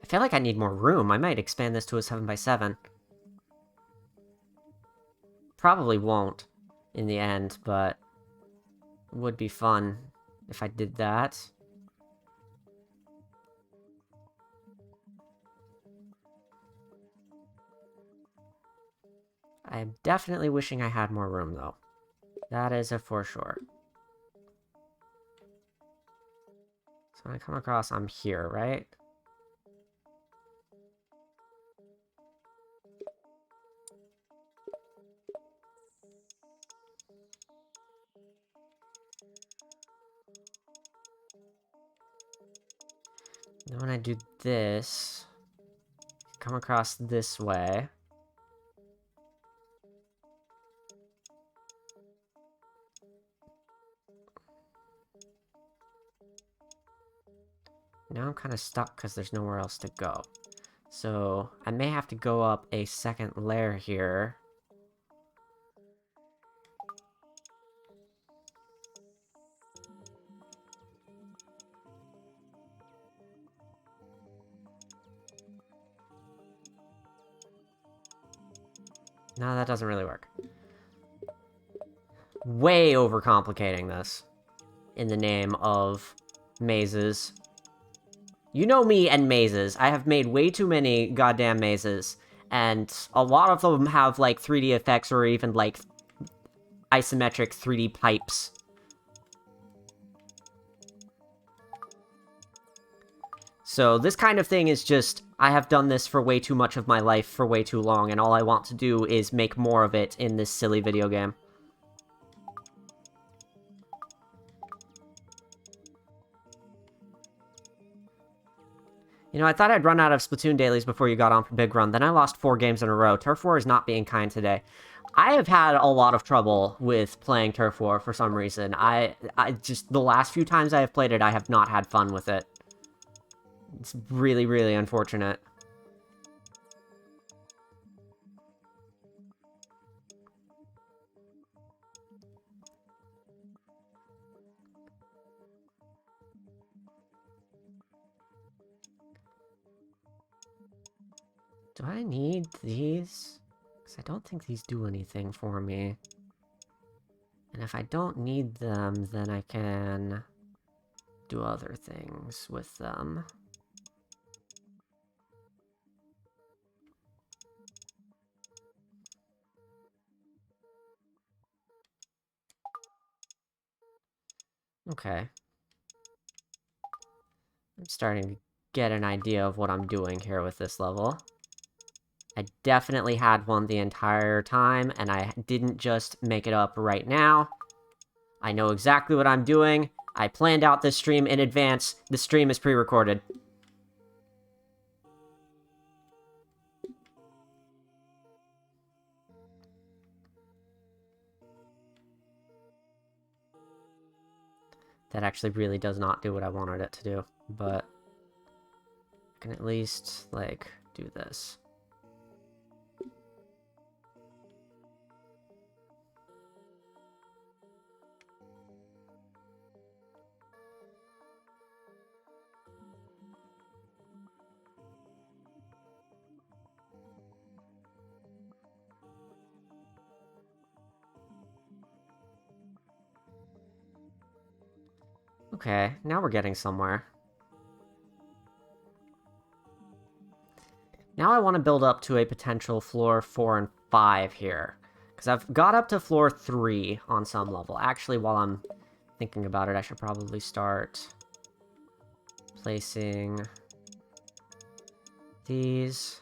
I feel like I need more room. I might expand this to a 7x7. Probably won't in the end, but it would be fun if I did that. I'm definitely wishing I had more room, though. That is a for sure. So when I come across, I'm here, right? Then when I do this, come across this way. Now I'm kind of stuck because there's nowhere else to go. So I may have to go up a 2nd layer here. No, that doesn't really work. Way overcomplicating this in the name of mazes. You know me and mazes. I have made way too many goddamn mazes, and a lot of them have, like, 3D effects or even, like, isometric 3D pipes. So this kind of thing is just, I have done this for way too much of my life for way too long, and all I want to do is make more of it in this silly video game. You know, I thought I'd run out of Splatoon dailies before you got on for Big Run, then I lost 4 games in a row. Turf War is not being kind today. I have had a lot of trouble with playing Turf War for some reason. I just, the last few times I have played it, I have not had fun with it. It's really, really unfortunate. Do I need these? Because I don't think these do anything for me. And if I don't need them, then I can do other things with them. Okay. I'm starting to get an idea of what I'm doing here with this level. I definitely had one the entire time, and I didn't just make it up right now. I know exactly what I'm doing. I planned out this stream in advance. The stream is pre-recorded. That actually really does not do what I wanted it to do, but I can at least, like, do this. Okay, now we're getting somewhere. Now I want to build up to a potential floor 4 and 5 here. Because I've got up to floor 3 on some level. Actually, while I'm thinking about it, I should probably start placing these.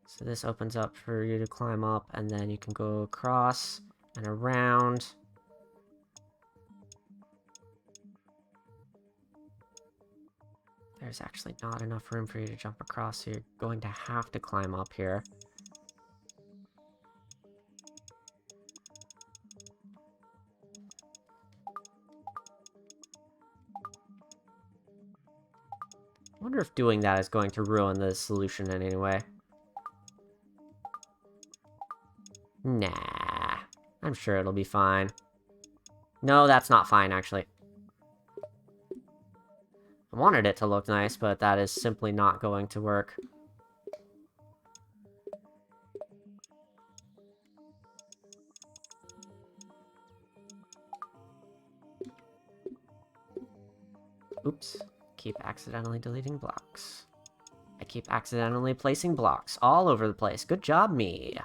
So this opens up for you to climb up, and then you can go across and around. There's actually not enough room for you to jump across, so you're going to have to climb up here. I wonder if doing that is going to ruin the solution in any way. Nah. I'm sure it'll be fine. No, that's not fine, actually. I wanted it to look nice, but that is simply not going to work. Oops. Keep accidentally deleting blocks. I keep accidentally placing blocks all over the place. Good job, me.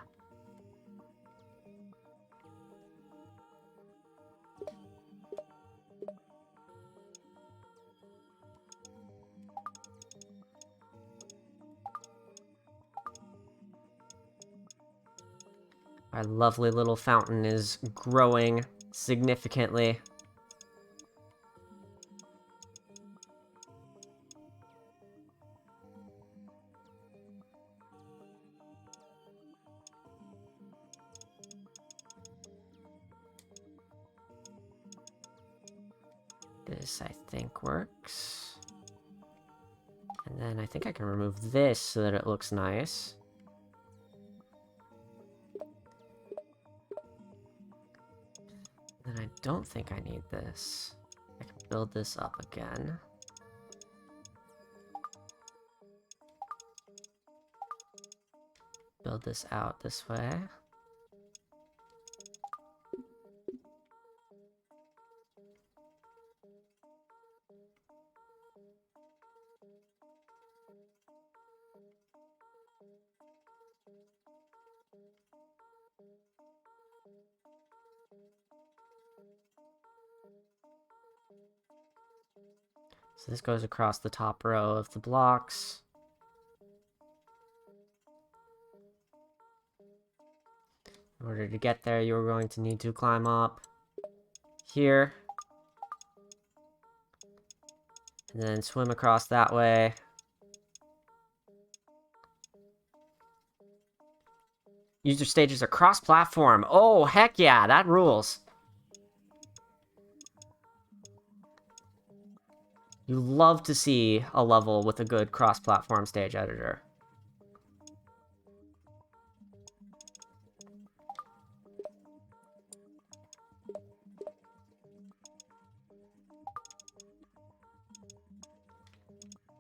Our lovely little fountain is growing significantly. This, I think, works. And then I think I can remove this so that it looks nice. Then I don't think I need this. I can build this up again. build this out this way. So this goes across the top row of the blocks. In order to get there, you're going to need to climb up here. And then swim across that way. User stages are cross-platform. Oh, heck yeah, that rules. You love to see a level with a good cross-platform stage editor.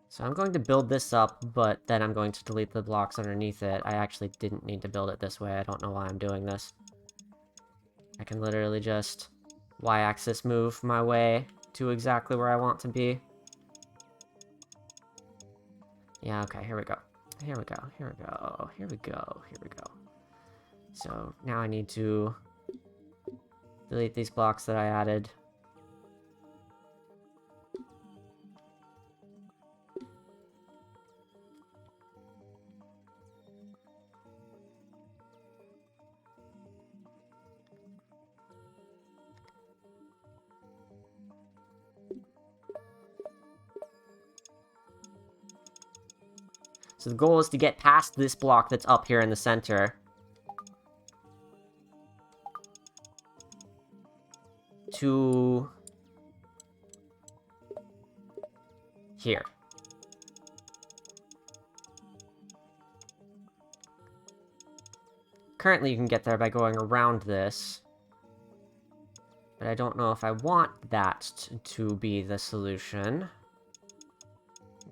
So I'm going to build this up, but then I'm going to delete the blocks underneath it. I actually didn't need to build it this way. I don't know why I'm doing this. I can literally just y-axis move my way to exactly where I want to be. Yeah, okay, here we go. Here we go, here we go, here we go, here we go. So now I need to delete these blocks that I added. So the goal is to get past this block that's up here in the center. To here. Currently you can get there by going around this. But I don't know if I want that to be the solution.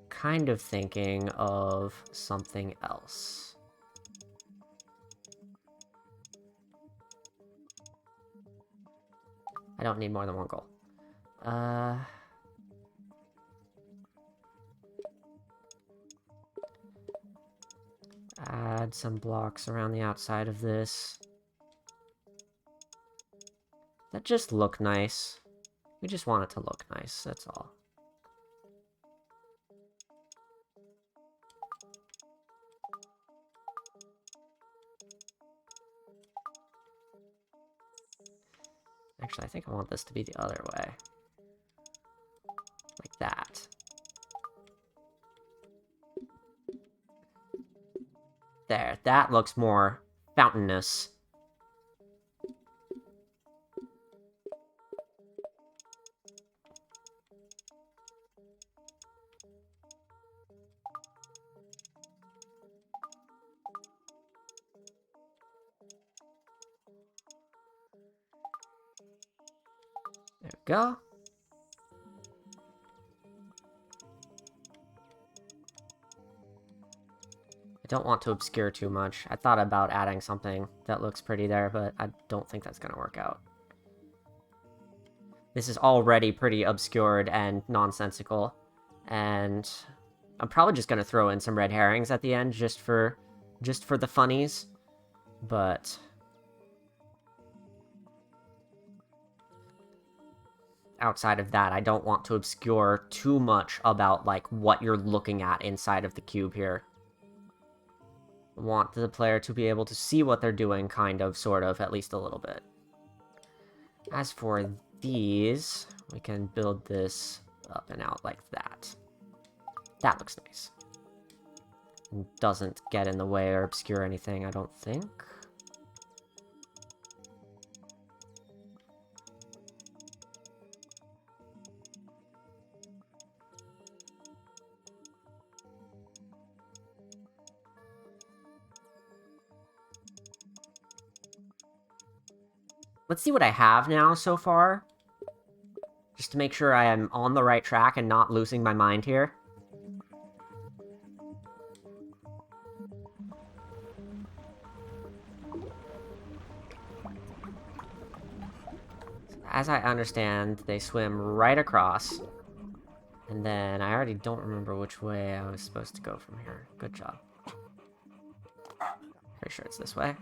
Kind of thinking of something else. I don't need more than one goal. Add some blocks around the outside of this. That just look nice. We just want it to look nice, that's all. Actually, I think I want this to be the other way. Like that. There, that looks more fountainous. There we go. I don't want to obscure too much. I thought about adding something that looks pretty there, but I don't think that's gonna work out. This is already pretty obscured and nonsensical, and I'm probably just gonna throw in some red herrings at the end just for the funnies, but outside of that, I don't want to obscure too much about like what you're looking at inside of the cube here. I want the player to be able to see what they're doing, kind of, sort of, at least a little bit. As for these, we can build this up and out like that. That looks nice. Doesn't get in the way or obscure anything, I don't think. Let's see what I have now so far. Just to make sure I am on the right track and not losing my mind here. as I understand, they swim right across. And then I already don't remember which way I was supposed to go from here. Good job. Pretty sure it's this way.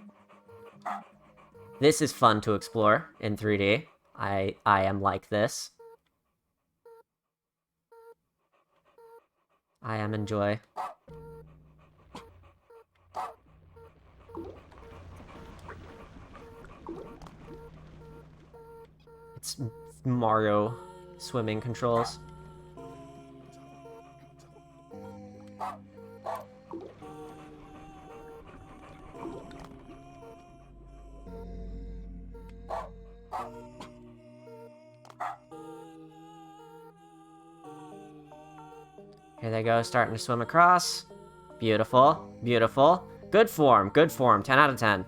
This is fun to explore in 3D. I am like this. I am enjoy. It's Mario swimming controls. Here they go, starting to swim across. Beautiful, beautiful. Good form, 10 out of 10.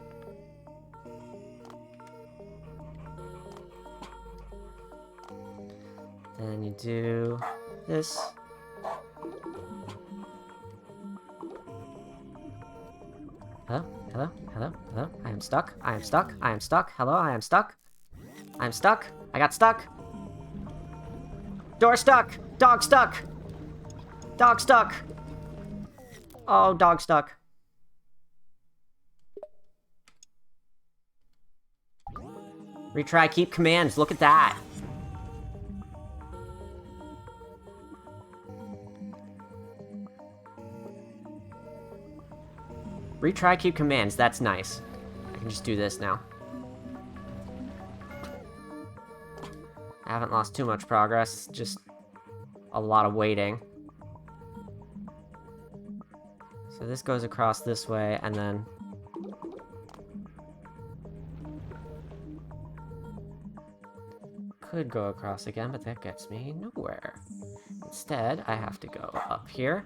Then you do this. Hello, hello, hello, hello. I am stuck, I am stuck, I am stuck. Hello, I am stuck. I'm stuck, I got stuck. Door stuck, dog stuck. Dog stuck. Oh, dog stuck. Retry, keep commands. Look at that. Retry, keep commands. That's nice. I can just do this now. I haven't lost too much progress. Just a lot of waiting. So this goes across this way, and then... could go across again, but that gets me nowhere. Instead, I have to go up here.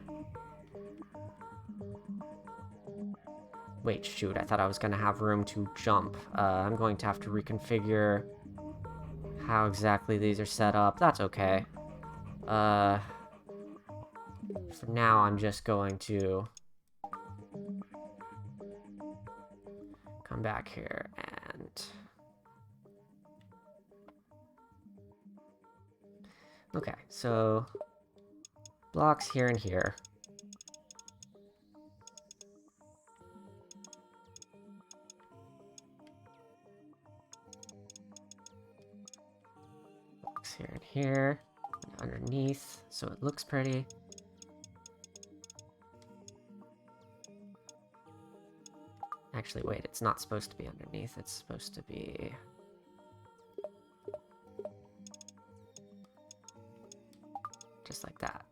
Wait, shoot, I thought I was gonna have room to jump. I'm going to have to reconfigure how exactly these are set up. That's okay. For now, I'm just going to come back here and... okay, so blocks here and here. Blocks here and here, and underneath, so it looks pretty. Actually, wait, it's not supposed to be underneath, it's supposed to be... just like that.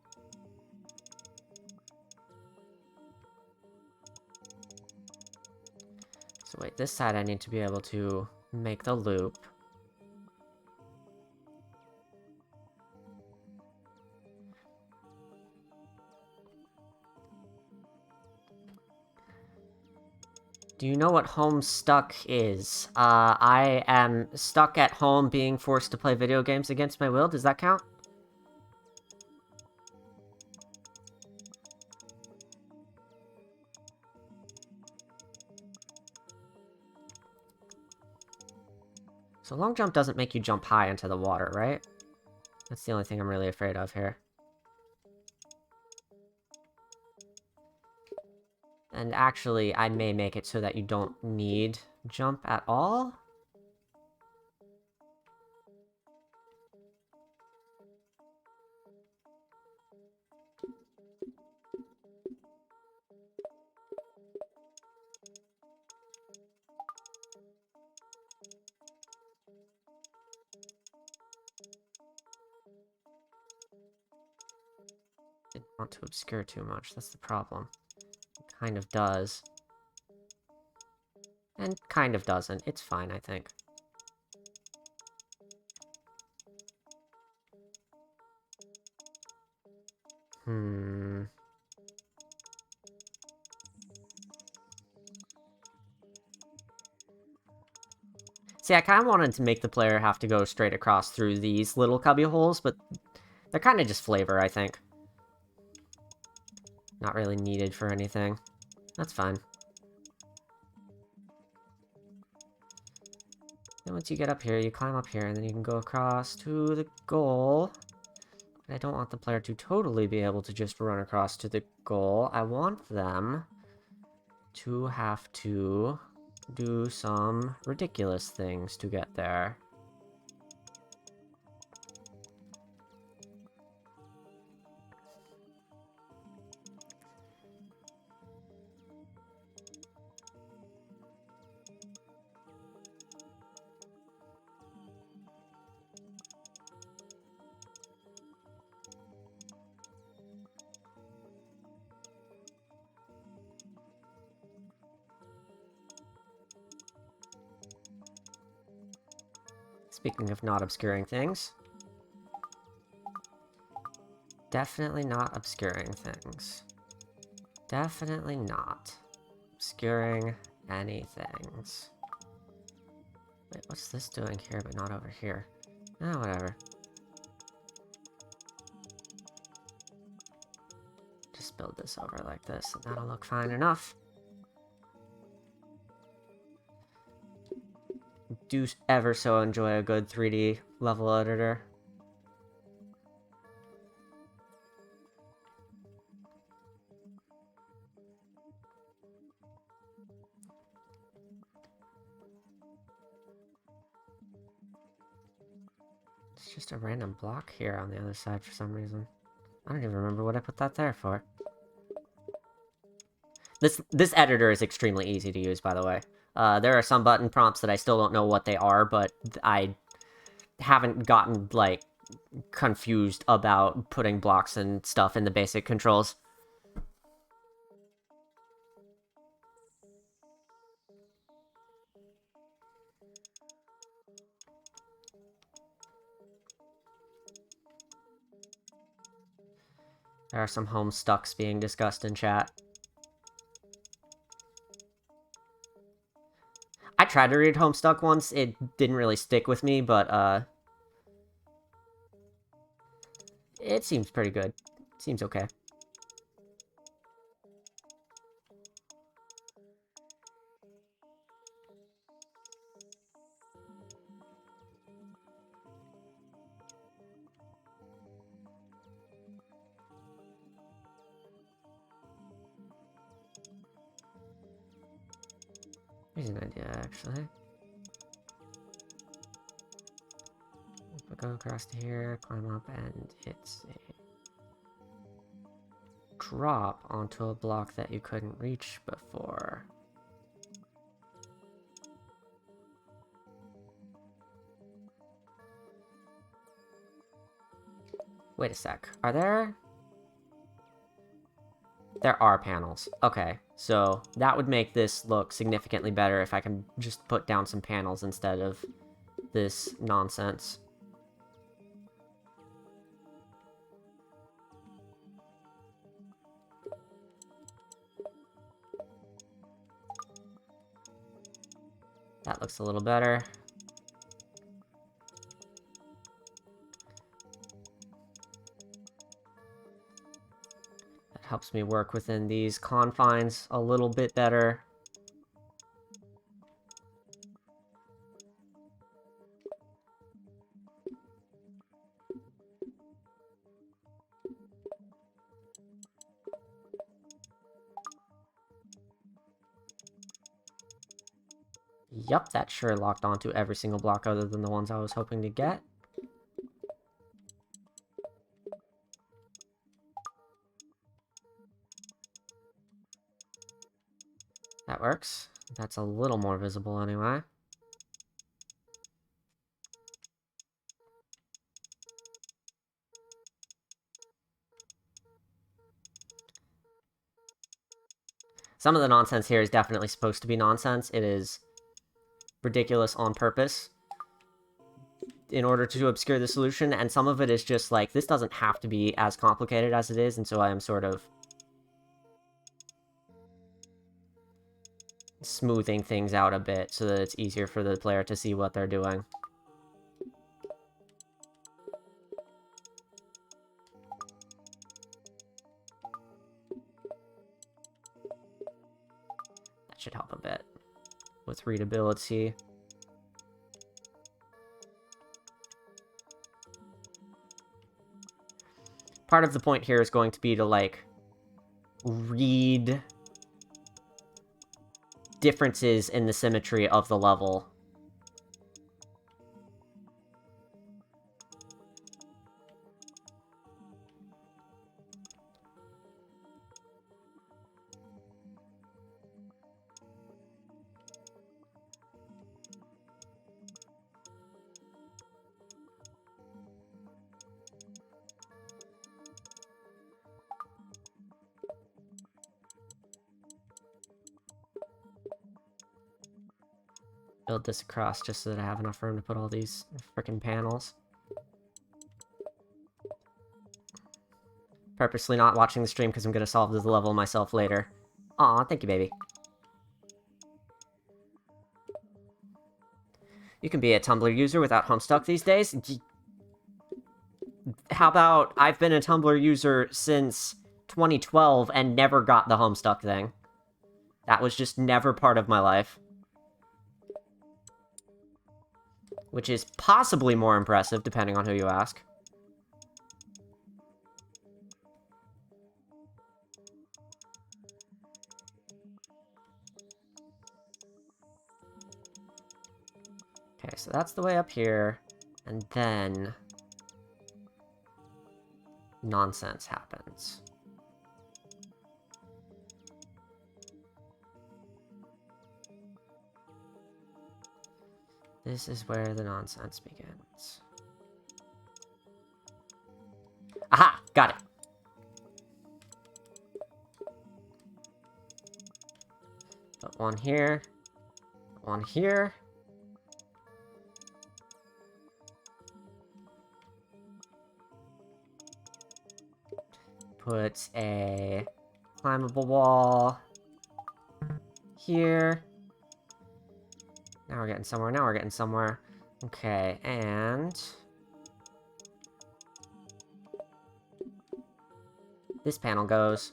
So wait, this side I need to be able to make the loop. Do you know what home stuck is? I am stuck at home being forced to play video games against my will. Does that count? So long jump doesn't make you jump high into the water, right? That's the only thing I'm really afraid of here. And actually, I may make it so that you don't need jump at all. Didn't want to obscure too much, that's the problem. It kind of does. And kind of doesn't. It's fine, I think. See, I kind of wanted to make the player have to go straight across through these little cubby holes, but they're kind of just flavor, I think. Not really needed for anything. That's fine. Then once you get up here, you climb up here, and then you can go across to the goal. But I don't want the player to totally be able to just run across to the goal. I want them to have to do some ridiculous things to get there. Speaking of not obscuring things. Definitely not obscuring things. Definitely not obscuring any things. Wait, what's this doing here but not over here? Oh, whatever. Just build this over like this, and that'll look fine enough. Do ever so enjoy a good 3D level editor. It's just a random block here on the other side for some reason. I don't even remember what I put that there for. This editor is extremely easy to use, by the way. There are some button prompts that I still don't know what they are, but I haven't gotten, like, confused about putting blocks and stuff in the basic controls. There are some Homestucks being discussed in chat. I tried to read Homestuck once. It didn't really stick with me, but, it seems pretty good. Seems okay. Here's an idea, actually. If I go across to here, climb up, and it's a drop onto a block that you couldn't reach before. Wait a sec. Are there... There are panels. Okay, so that would make this look significantly better if I can just put down some panels instead of this nonsense. That looks a little better. That helps me work within these confines a little bit better. Yup, that sure locked onto every single block other than the ones I was hoping to get. That works. That's a little more visible anyway. Some of the nonsense here is definitely supposed to be nonsense. It is ridiculous on purpose in order to obscure the solution, and some of it is just like, this doesn't have to be as complicated as it is, and so I am sort of smoothing things out a bit so that it's easier for the player to see what they're doing. That should help a bit with readability. part of the point here is going to be to, like, read differences in the symmetry of the level. Build this across just so that I have enough room to put all these frickin' panels. Purposely not watching the stream because I'm gonna solve this level myself later. Aw, thank you, baby. You can be a Tumblr user without Homestuck these days? How about I've been a Tumblr user since 2012 and never got the Homestuck thing? That was just never part of my life. Which is possibly more impressive, depending on who you ask. Okay, so that's the way up here, and then nonsense happens. This is where the nonsense begins. Aha! Got it! Put one here. One here. Put a climbable wall here. Now we're getting somewhere, now we're getting somewhere. Okay, and this panel goes.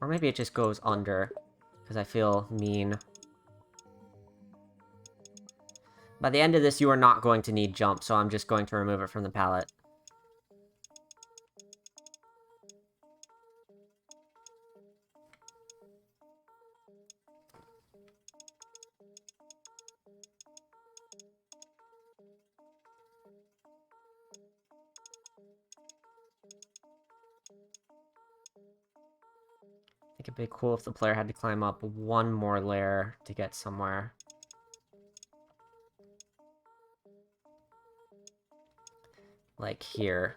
Or maybe it just goes under, because I feel mean. By the end of this, you are not going to need jump, so I'm just going to remove it from the palette. I think it'd be cool if the player had to climb up one more layer to get somewhere. Like here.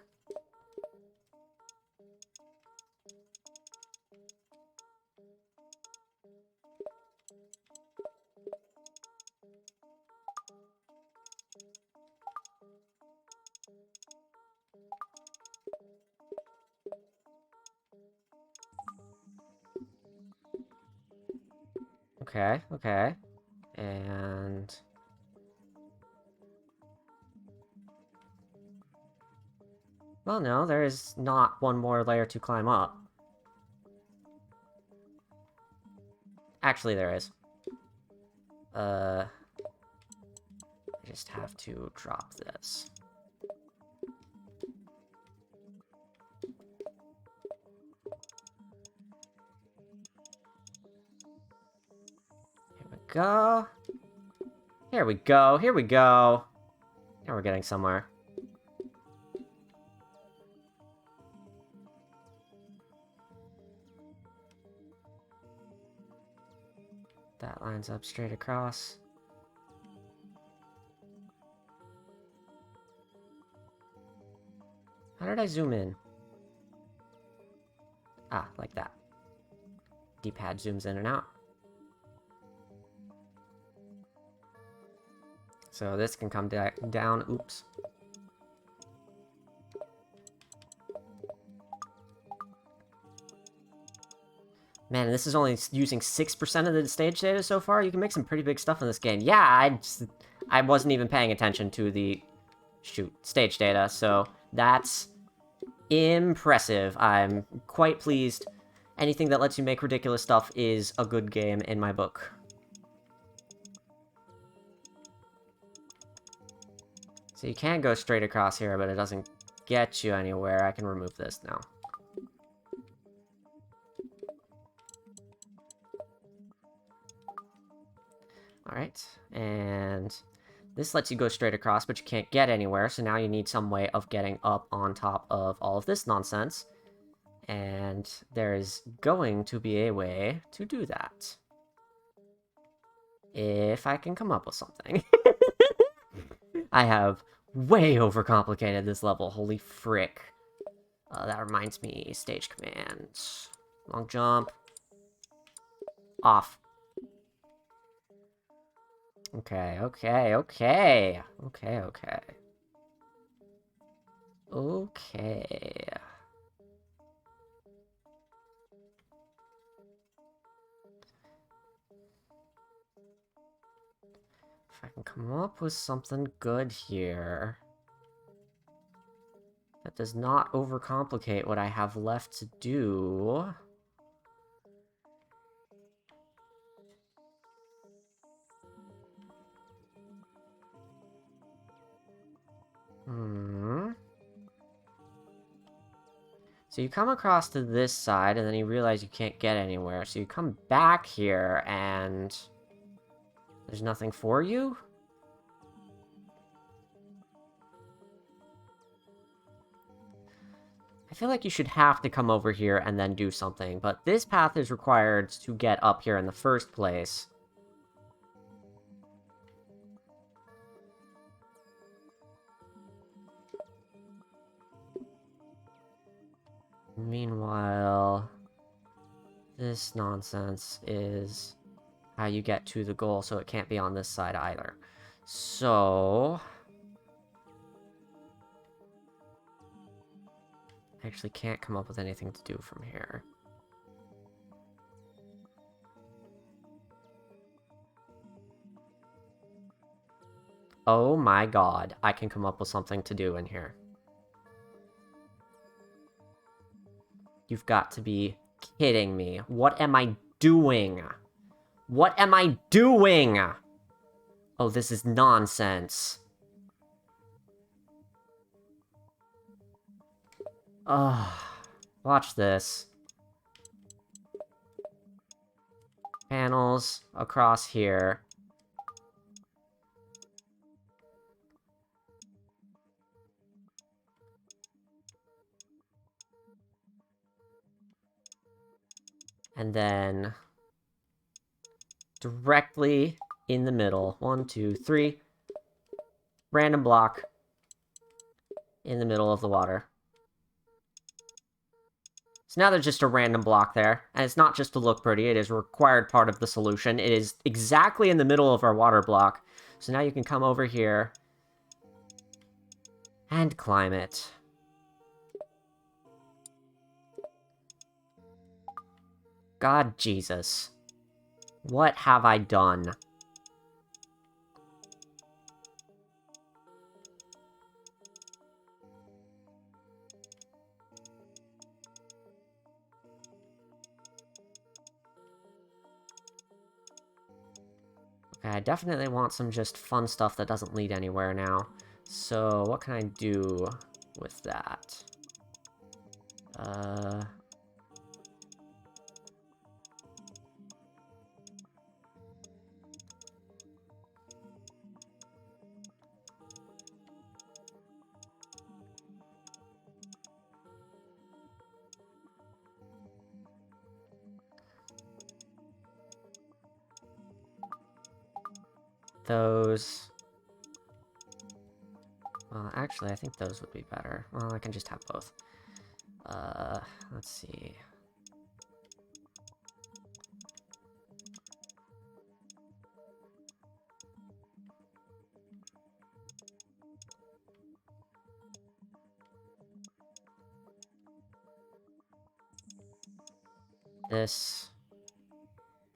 Okay, okay. And well, no, there is not one more layer to climb up. Actually, there is. I just have to drop this. Here we go. Here we go, here we go. Now we're getting somewhere. That lines up straight across. How did I zoom in? Ah, like that. D-pad zooms in and out. So this can come down. Oops. Man, this is only using 6% of the stage data so far. You can make some pretty big stuff in this game. Yeah, I wasn't even paying attention to the, stage data, so that's impressive. I'm quite pleased. Anything that lets you make ridiculous stuff is a good game in my book. So you can go straight across here, but it doesn't get you anywhere. I can remove this now. Alright, and this lets you go straight across, but you can't get anywhere, so now you need some way of getting up on top of all of this nonsense. And there's going to be a way to do that. If I can come up with something. I have way overcomplicated this level, holy frick. That reminds me, stage command. Long jump. Off. Okay. Okay. If I can come up with something good here that does not overcomplicate what I have left to do. So you come across to this side, and then you realize you can't get anywhere. So you come back here, and there's nothing for you? I feel like you should have to come over here and then do something, but this path is required to get up here in the first place. Meanwhile, this nonsense is how you get to the goal, so it can't be on this side either. So I actually can't come up with anything to do from here. Oh my god, I can come up with something to do in here. You've got to be kidding me. What am I doing? What am I doing? Oh, this is nonsense. Ugh. Watch this. Panels across here. And then directly in the middle. 1, 2, 3. Random block in the middle of the water. So now there's just a random block there, and it's not just to look pretty, it is a required part of the solution. It is exactly in the middle of our water block. So now you can come over here and climb it. God Jesus. What have I done? Okay, I definitely want some just fun stuff that doesn't lead anywhere now. So, what can I do with that? Those... Well, actually, I think those would be better. Well, I can just have both. Let's see. This...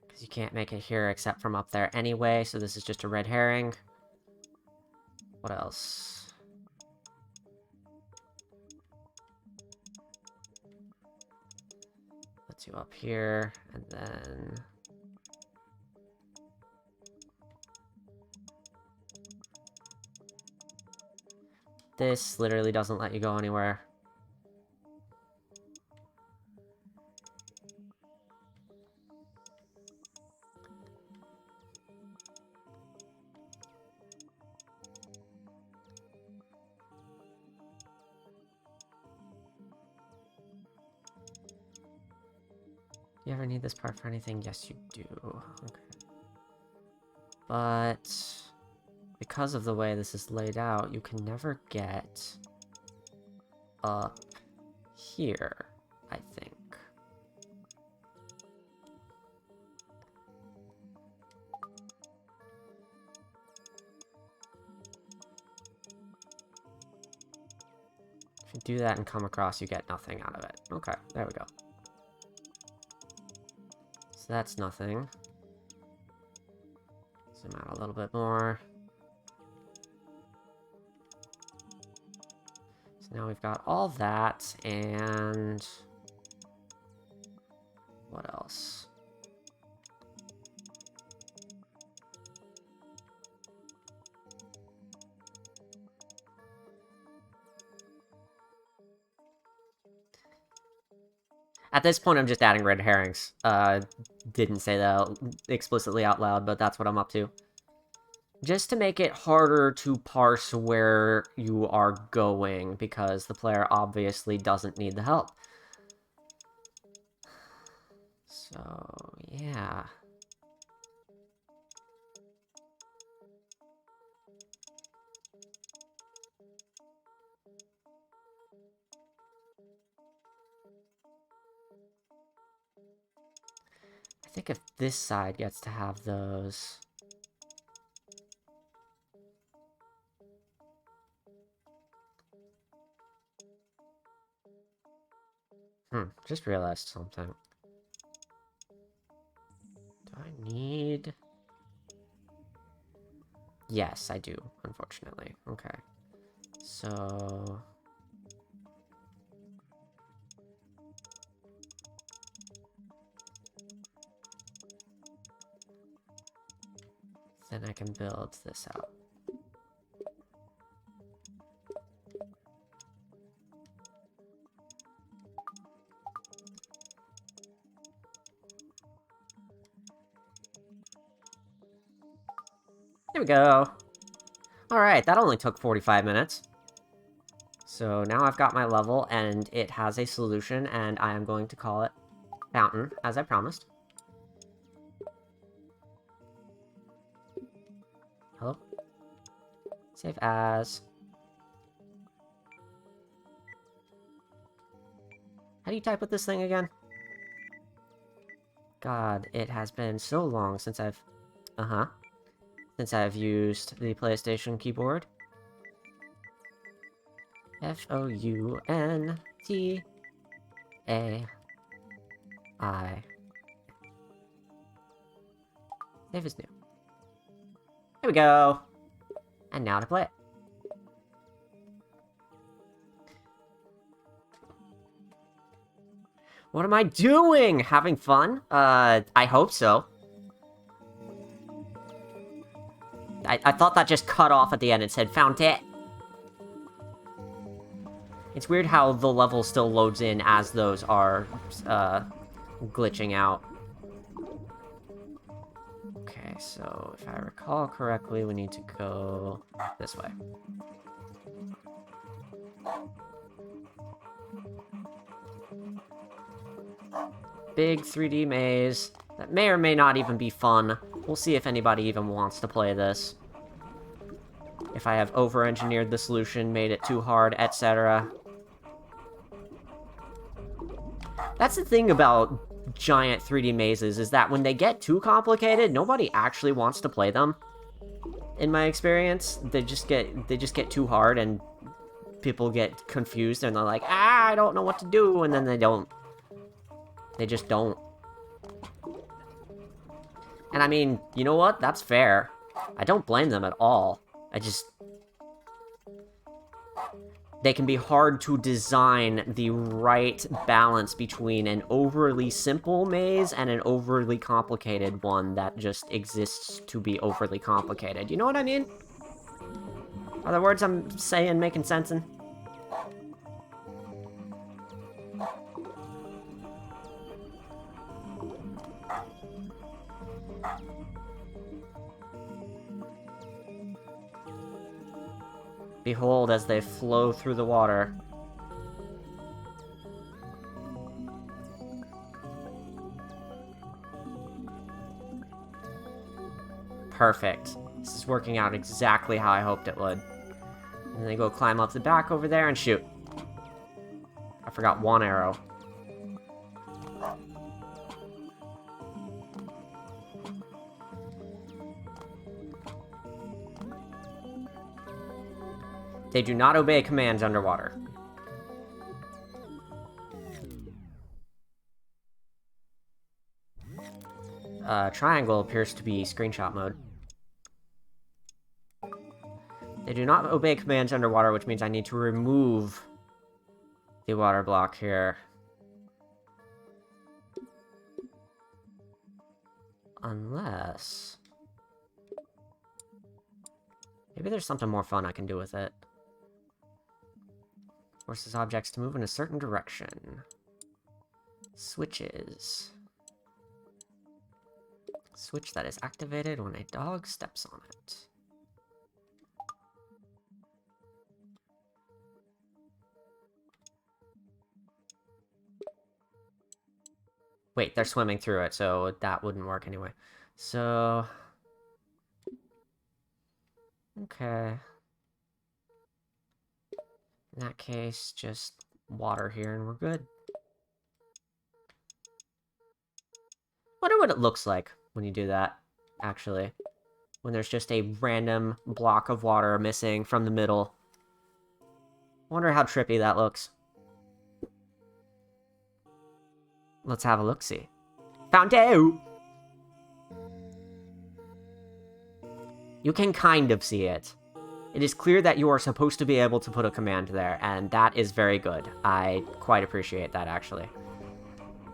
Because you can't make it here except from up there anyway, so this is just a red herring. What else? Let's you up here, and then... This literally doesn't let you go anywhere. You ever need this part for anything? Yes, you do. Okay. But because of the way this is laid out, you can never get up here, I think. If you do that and come across, you get nothing out of it. Okay, there we go. So that's nothing. Zoom out a little bit more. So now we've got all that, and what else? At this point, I'm just adding red herrings. Didn't say that explicitly out loud, but that's what I'm up to. Just to make it harder to parse where you are going, because the player obviously doesn't need the help. So, yeah. I think if this side gets to have those... just realized something. Do I need... Yes, I do, unfortunately. Okay. So... then I can build this out. There we go. Alright, that only took 45 minutes. So now I've got my level, and it has a solution, and I am going to call it Fountain, as I promised. Hello? Save as. How do you type with this thing again? God, it has been so long since I've... since I've used the PlayStation keyboard. F-O-U-N-T-A-I. Save is new. There we go! And now to play it. What am I doing? Having fun? I hope so. I thought that just cut off at the end and said, found it. It's weird how the level still loads in as those are, glitching out. Okay, so if I recall correctly, we need to go this way. Big 3D maze that may or may not even be fun. We'll see if anybody even wants to play this. If I have over-engineered the solution, made it too hard, etc. That's the thing about giant 3D mazes, is that when they get too complicated, nobody actually wants to play them. In my experience, they just get too hard, and people get confused, and they're like, I don't know what to do, and then they don't. They just don't. And I mean, you know what? That's fair. I don't blame them at all. They can be hard to design the right balance between an overly simple maze and an overly complicated one that just exists to be overly complicated. You know what I mean? Are the words I'm saying making sense? Behold as they flow through the water. Perfect. This is working out exactly how I hoped it would. And then they go climb up the back over there and shoot. I forgot one arrow. They do not obey commands underwater. Triangle appears to be screenshot mode. They do not obey commands underwater, which means I need to remove the water block here. Unless... maybe there's something more fun I can do with it. Forces objects to move in a certain direction. Switches. Switch that is activated when a dog steps on it. Wait, they're swimming through it, so that wouldn't work anyway. So... okay. In that case, just water here and we're good. Wonder what it looks like when you do that, actually. When there's just a random block of water missing from the middle. Wonder how trippy that looks. Let's have a look-see. Found out! You can kind of see it. It is clear that you are supposed to be able to put a command there, and that is very good. I quite appreciate that, actually.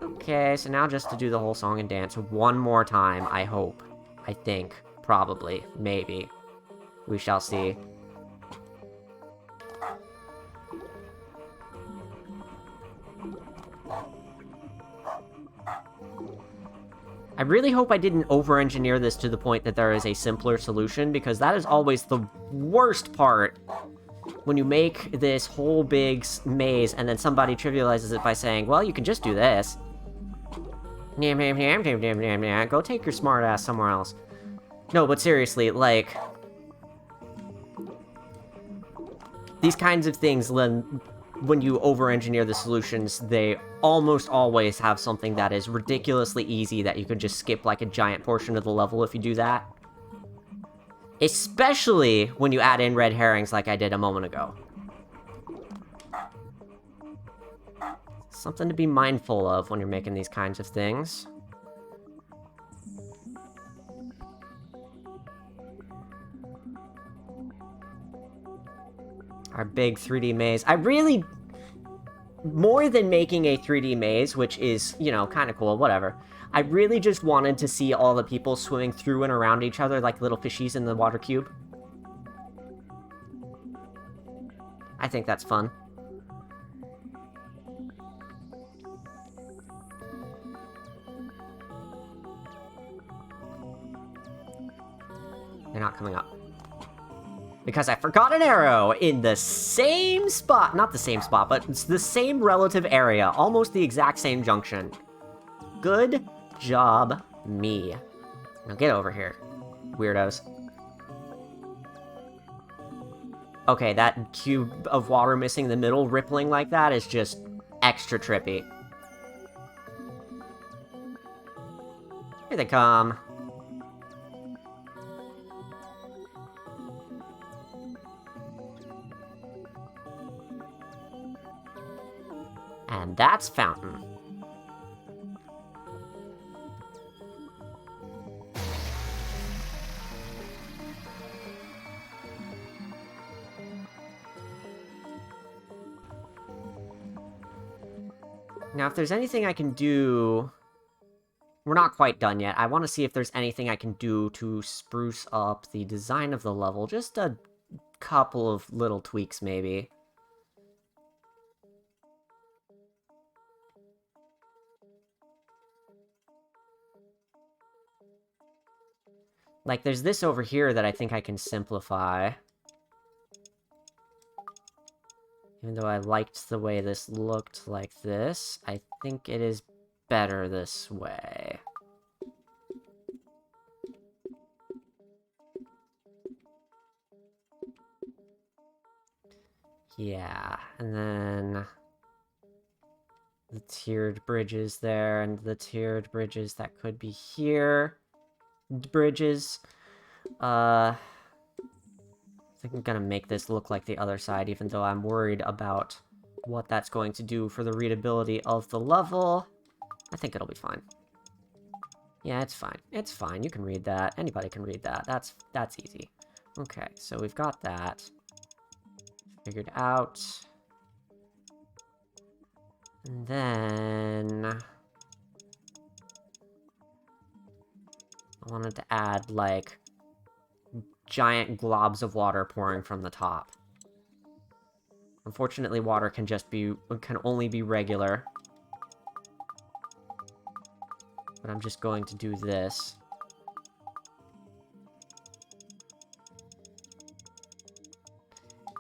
Okay, so now just to do the whole song and dance one more time, I hope. I think. Probably. Maybe. We shall see. I really hope I didn't over-engineer this to the point that there is a simpler solution, because that is always the worst part when you make this whole big maze and then somebody trivializes it by saying, well, you can just do this. Go take your smart ass somewhere else. No, but seriously, like... these kinds of things, when you over-engineer the solutions, they almost always have something that is ridiculously easy that you can just skip like a giant portion of the level if you do that. Especially when you add in red herrings like I did a moment ago. Something to be mindful of when you're making these kinds of things. Our big 3D maze. I really... more than making a 3D maze, which is, you know, kind of cool, whatever. I really just wanted to see all the people swimming through and around each other like little fishies in the water cube. I think that's fun. They're not coming up. Because I forgot an arrow in the same spot. Not the same spot, but it's the same relative area. Almost the exact same junction. Good job, me. Now get over here, weirdos. Okay, that cube of water missing the middle, rippling like that, is just extra trippy. Here they come. And that's Fountain. Now, if there's anything I can do... we're not quite done yet. I want to see if there's anything I can do to spruce up the design of the level just a couple of little tweaks, maybe. Like, there's this over here that I think I can simplify. Even though I liked the way this looked like this, I think it is better this way. Yeah, and then the tiered bridges there, and the tiered bridges that could be here. Bridges. I think I'm gonna make this look like the other side, even though I'm worried about what that's going to do for the readability of the level. I think it'll be fine. Yeah, it's fine. It's fine. You can read that. Anybody can read that. That's easy. Okay, so we've got that figured out. And then I wanted to add, like, giant globs of water pouring from the top. Unfortunately, water can only be regular. But I'm just going to do this.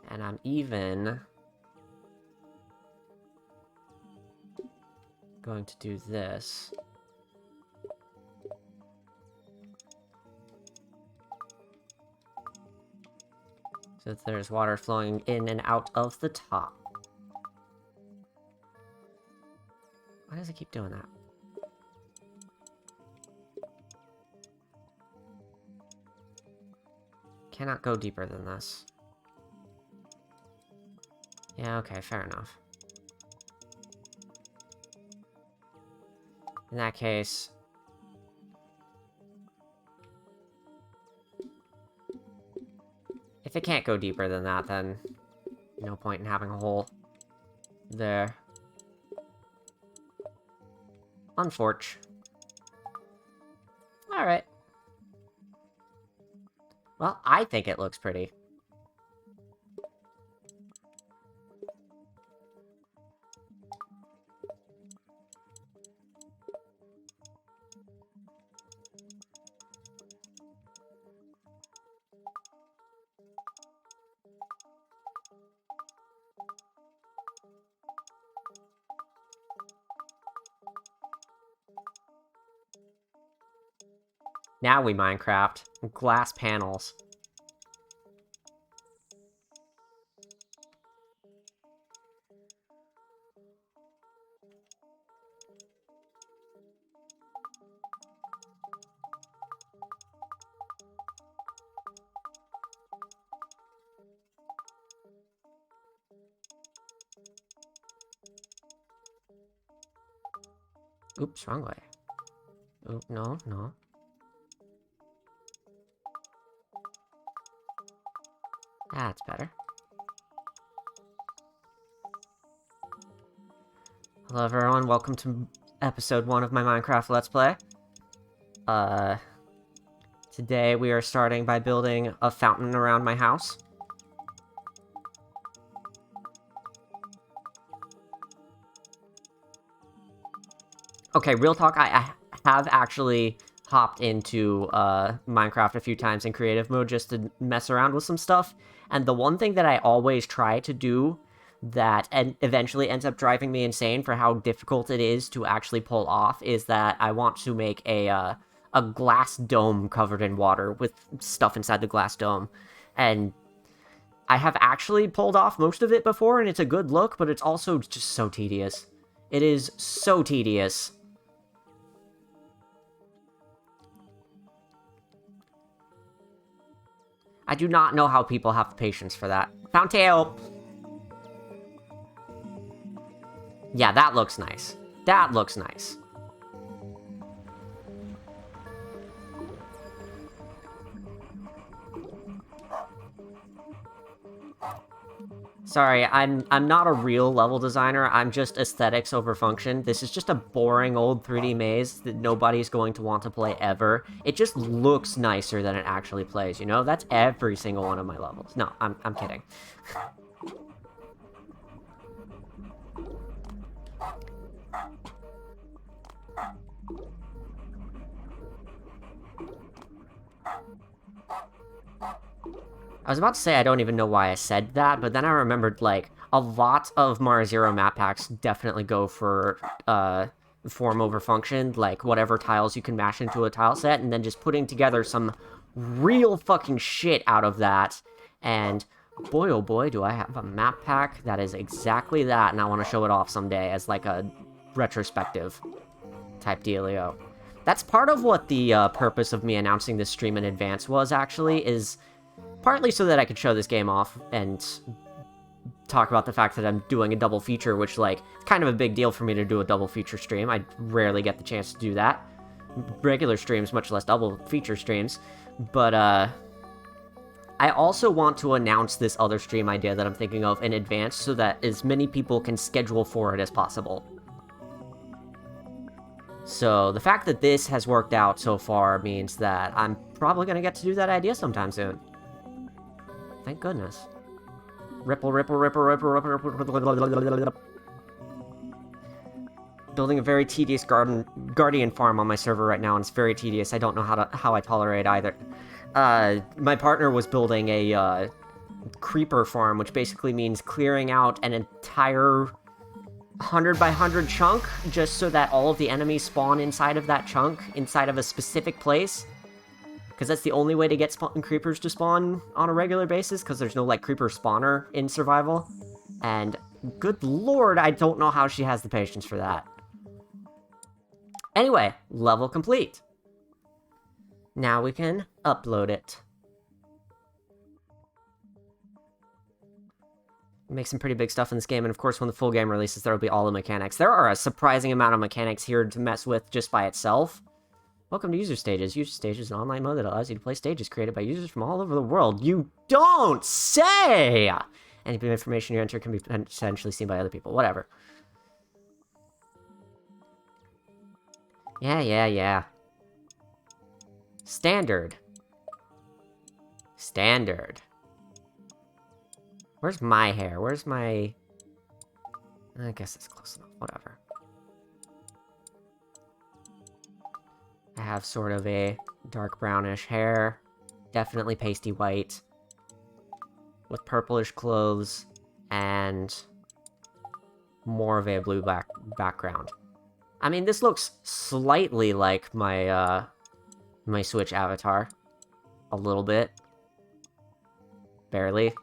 And I'm even going to do this. So that there's water flowing in and out of the top. Why does it keep doing that? Cannot go deeper than this. Yeah, okay, fair enough. In that case... if it can't go deeper than that, then no point in having a hole there. Unfortunate. Alright. Well, I think it looks pretty. Now we Minecraft. Glass panels. Oops, wrong way. Oop, no, no. That's better. Hello everyone, welcome to episode 1 of my Minecraft Let's Play. Today we are starting by building a fountain around my house. Okay, real talk, I have actually hopped into Minecraft a few times in creative mode just to mess around with some stuff, and the one thing that I always try to do that eventually ends up driving me insane for how difficult it is to actually pull off is that I want to make a glass dome covered in water with stuff inside the glass dome, and I have actually pulled off most of it before, and it's a good look, but it's also just so tedious. It is so tedious. I do not know how people have the patience for that. Found tail! Yeah, that looks nice. That looks nice. Sorry, I'm not a real level designer. I'm just aesthetics over function. This is just a boring old 3D maze that nobody's going to want to play ever. It just looks nicer than it actually plays, you know? That's every single one of my levels. No, I'm kidding. I was about to say I don't even know why I said that, but then I remembered, like, a lot of Mario Zero map packs definitely go for, form over function, like, whatever tiles you can mash into a tile set, and then just putting together some real fucking shit out of that, and boy oh boy do I have a map pack that is exactly that, and I want to show it off someday as, like, a retrospective type dealio. That's part of what the, purpose of me announcing this stream in advance was, actually, is partly so that I could show this game off and talk about the fact that I'm doing a double feature, which, like, it's kind of a big deal for me to do a double feature stream. I rarely get the chance to do that. Regular streams, much less double feature streams. But, I also want to announce this other stream idea that I'm thinking of in advance so that as many people can schedule for it as possible. So, the fact that this has worked out so far means that I'm probably going to get to do that idea sometime soon. Thank goodness. Ripple, ripple, ripple, ripple, ripple, ripple. Building a very tedious guardian farm on my server right now, and it's very tedious. I don't know how I tolerate either. My partner was building a creeper farm, which basically means clearing out an entire 100 by 100 chunk, just so that all of the enemies spawn inside of that chunk, inside of a specific place. Because that's the only way to get creepers to spawn on a regular basis, because there's no, like, creeper spawner in survival. And good lord, I don't know how she has the patience for that. Anyway, level complete. Now we can upload it. Make some pretty big stuff in this game, and of course when the full game releases, there will be all the mechanics. There are a surprising amount of mechanics here to mess with just by itself. Welcome to User Stages. User Stages is an online mode that allows you to play stages created by users from all over the world. You don't say! Any information you enter can be potentially seen by other people. Whatever. Yeah. Standard. Standard. Where's my hair? Where's my... I guess it's close enough. Whatever. I have sort of a dark brownish hair, definitely pasty white, with purplish clothes, and more of a blue background. I mean, this looks slightly like my, my Switch avatar. A little bit. Barely.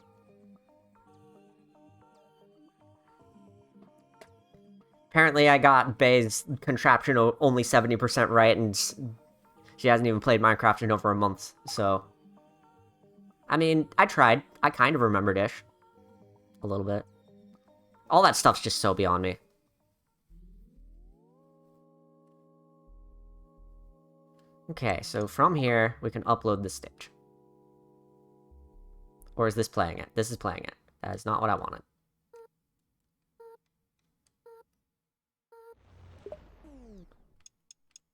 Apparently I got Bae's contraption only 70% right, and she hasn't even played Minecraft in over a month, so... I mean, I tried. I kind of remembered-ish. A little bit. All that stuff's just so beyond me. Okay, so from here, we can upload this stage. Or is this playing it? This is playing it. That is not what I wanted.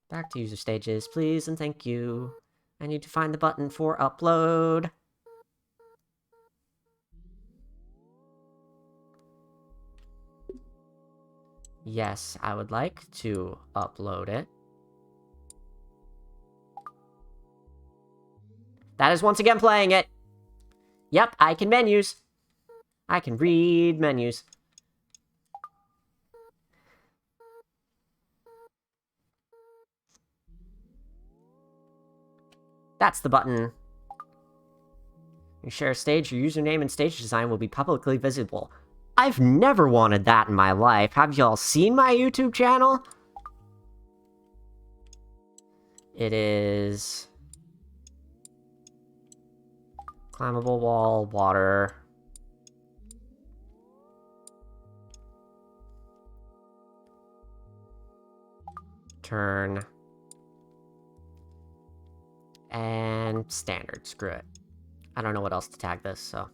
Back to user stages, please, and thank you. I need to find the button for upload. Yes, I would like to upload it. That is once again playing it. Yep, I can menus. I can read menus. That's the button. You share a stage, your username and stage design will be publicly visible. I've never wanted that in my life. Have y'all seen my YouTube channel? It is... climbable wall, water... turn... and standard. Screw it. I don't know what else to tag this, so...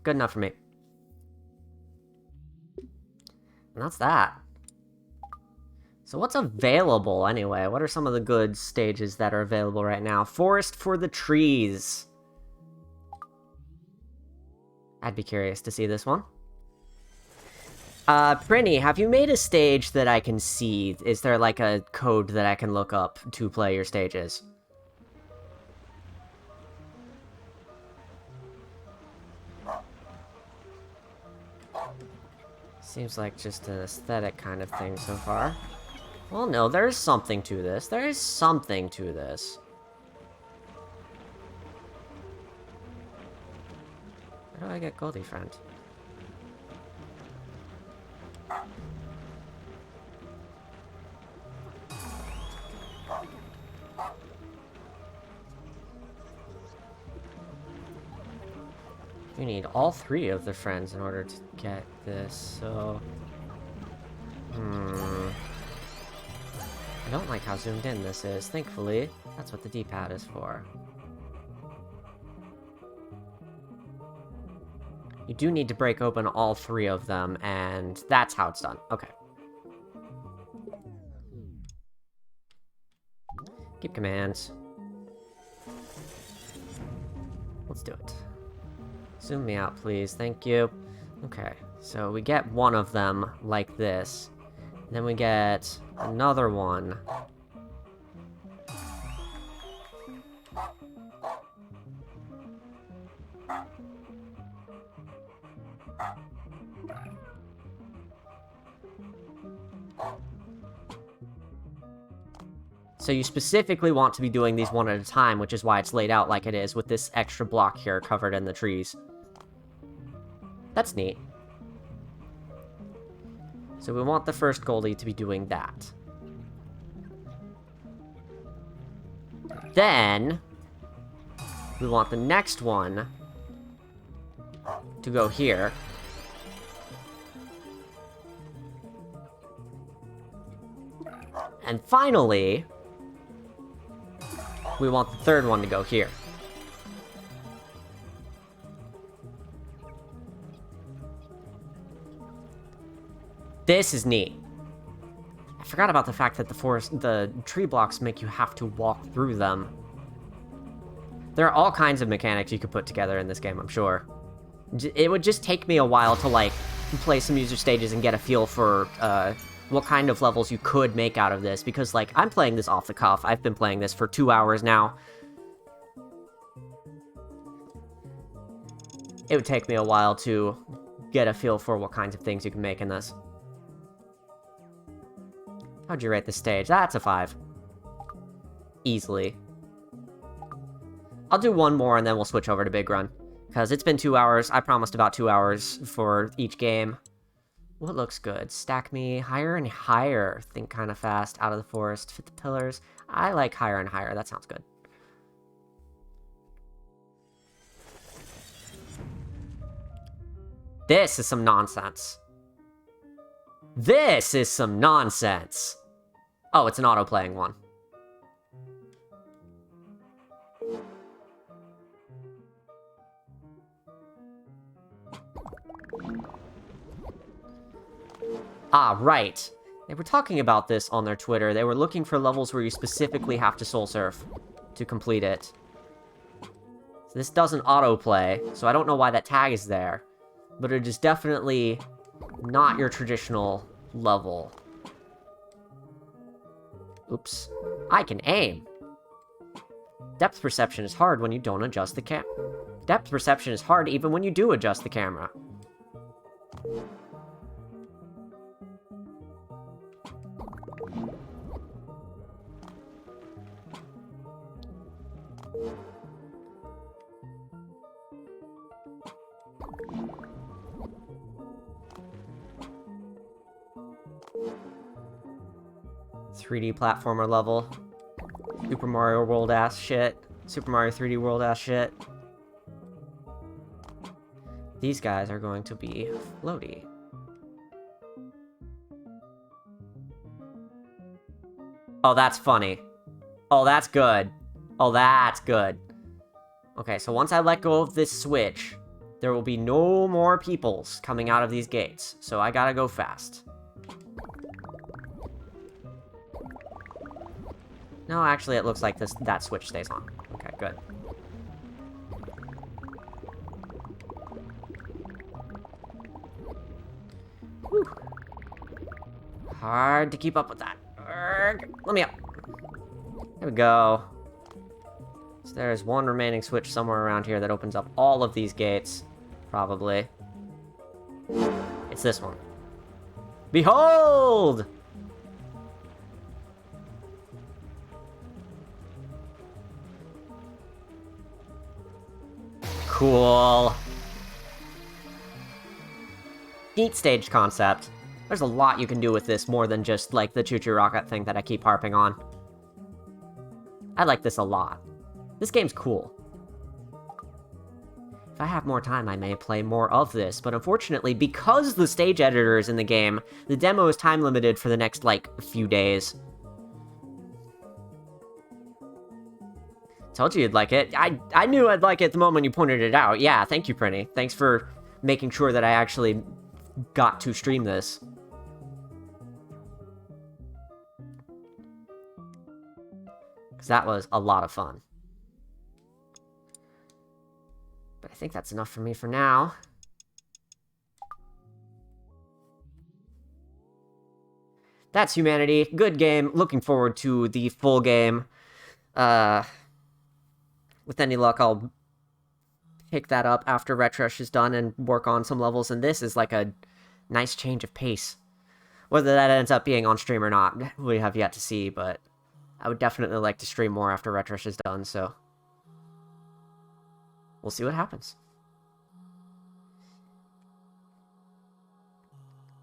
good enough for me. And that's that. So what's available anyway? What are some of the good stages that are available right now? Forest for the trees. I'd be curious to see this one. Prinny, have you made a stage that I can see? Is there like a code that I can look up to play your stages? Seems like just an aesthetic kind of thing so far. Well, no, there's something to this. There is something to this. Where do I get Goldie Friend? You need all 3 of the friends in order to get this, so... I don't like how zoomed in this is. Thankfully, that's what the D-pad is for. You do need to break open all 3 of them, and that's how it's done. Okay. Keep commands. Let's do it. Zoom me out, please. Thank you. Okay, so we get one of them like this. Then we get another one. So you specifically want to be doing these one at a time, which is why it's laid out like it is, with this extra block here covered in the trees. That's neat. So we want the first Goldie to be doing that. Then, we want the next one to go here. And finally, we want the third one to go here. This is neat. I forgot about the fact that the tree blocks make you have to walk through them. There are all kinds of mechanics you could put together in this game, I'm sure. It would just take me a while to, like, play some user stages and get a feel for, what kind of levels you could make out of this, because, like, I'm playing this off the cuff. I've been playing this for 2 hours now. It would take me a while to get a feel for what kinds of things you can make in this. How'd you rate this stage? That's a 5. Easily. I'll do one more and then we'll switch over to Big Run, because it's been 2 hours. I promised about 2 hours for each game. What looks good? Stack me higher and higher. Think kind of fast. Out of the forest. Fit the pillars. I like higher and higher. That sounds good. This is some nonsense. This is some nonsense. Oh, it's an auto-playing one. Ah, right. They were talking about this on their Twitter. They were looking for levels where you specifically have to soul surf to complete it. So this doesn't autoplay, so I don't know why that tag is there. But it is definitely not your traditional level. Oops. I can aim. Depth perception is hard when you don't adjust the cam. Depth perception is hard even when you do adjust the camera. 3D platformer level. Super Mario World ass shit. Super Mario 3D World ass shit. These guys are going to be floaty. Oh, that's funny. Oh, that's good. Oh, that's good. Okay, so once I let go of this switch, there will be no more peoples coming out of these gates. So I gotta go fast. No, actually, it looks like that switch stays on. Okay, good. Whew. Hard to keep up with that. Let me up. There we go. So there's one remaining switch somewhere around here that opens up all of these gates. Probably. It's this one. Behold! Cool. Neat stage concept. There's a lot you can do with this more than just, like, the choo-choo rocket thing that I keep harping on. I like this a lot. This game's cool. If I have more time, I may play more of this, but unfortunately, because the stage editor is in the game, the demo is time-limited for the next, like, few days. Told you you'd like it. I knew I'd like it the moment you pointed it out. Yeah, thank you, Prinny. Thanks for making sure that I actually got to stream this. Because that was a lot of fun. But I think that's enough for me for now. That's Humanity. Good game. Looking forward to the full game. With any luck, I'll pick that up after Retrush is done and work on some levels, and this is like a nice change of pace. Whether that ends up being on stream or not, we have yet to see, but I would definitely like to stream more after Retrush is done, so we'll see what happens.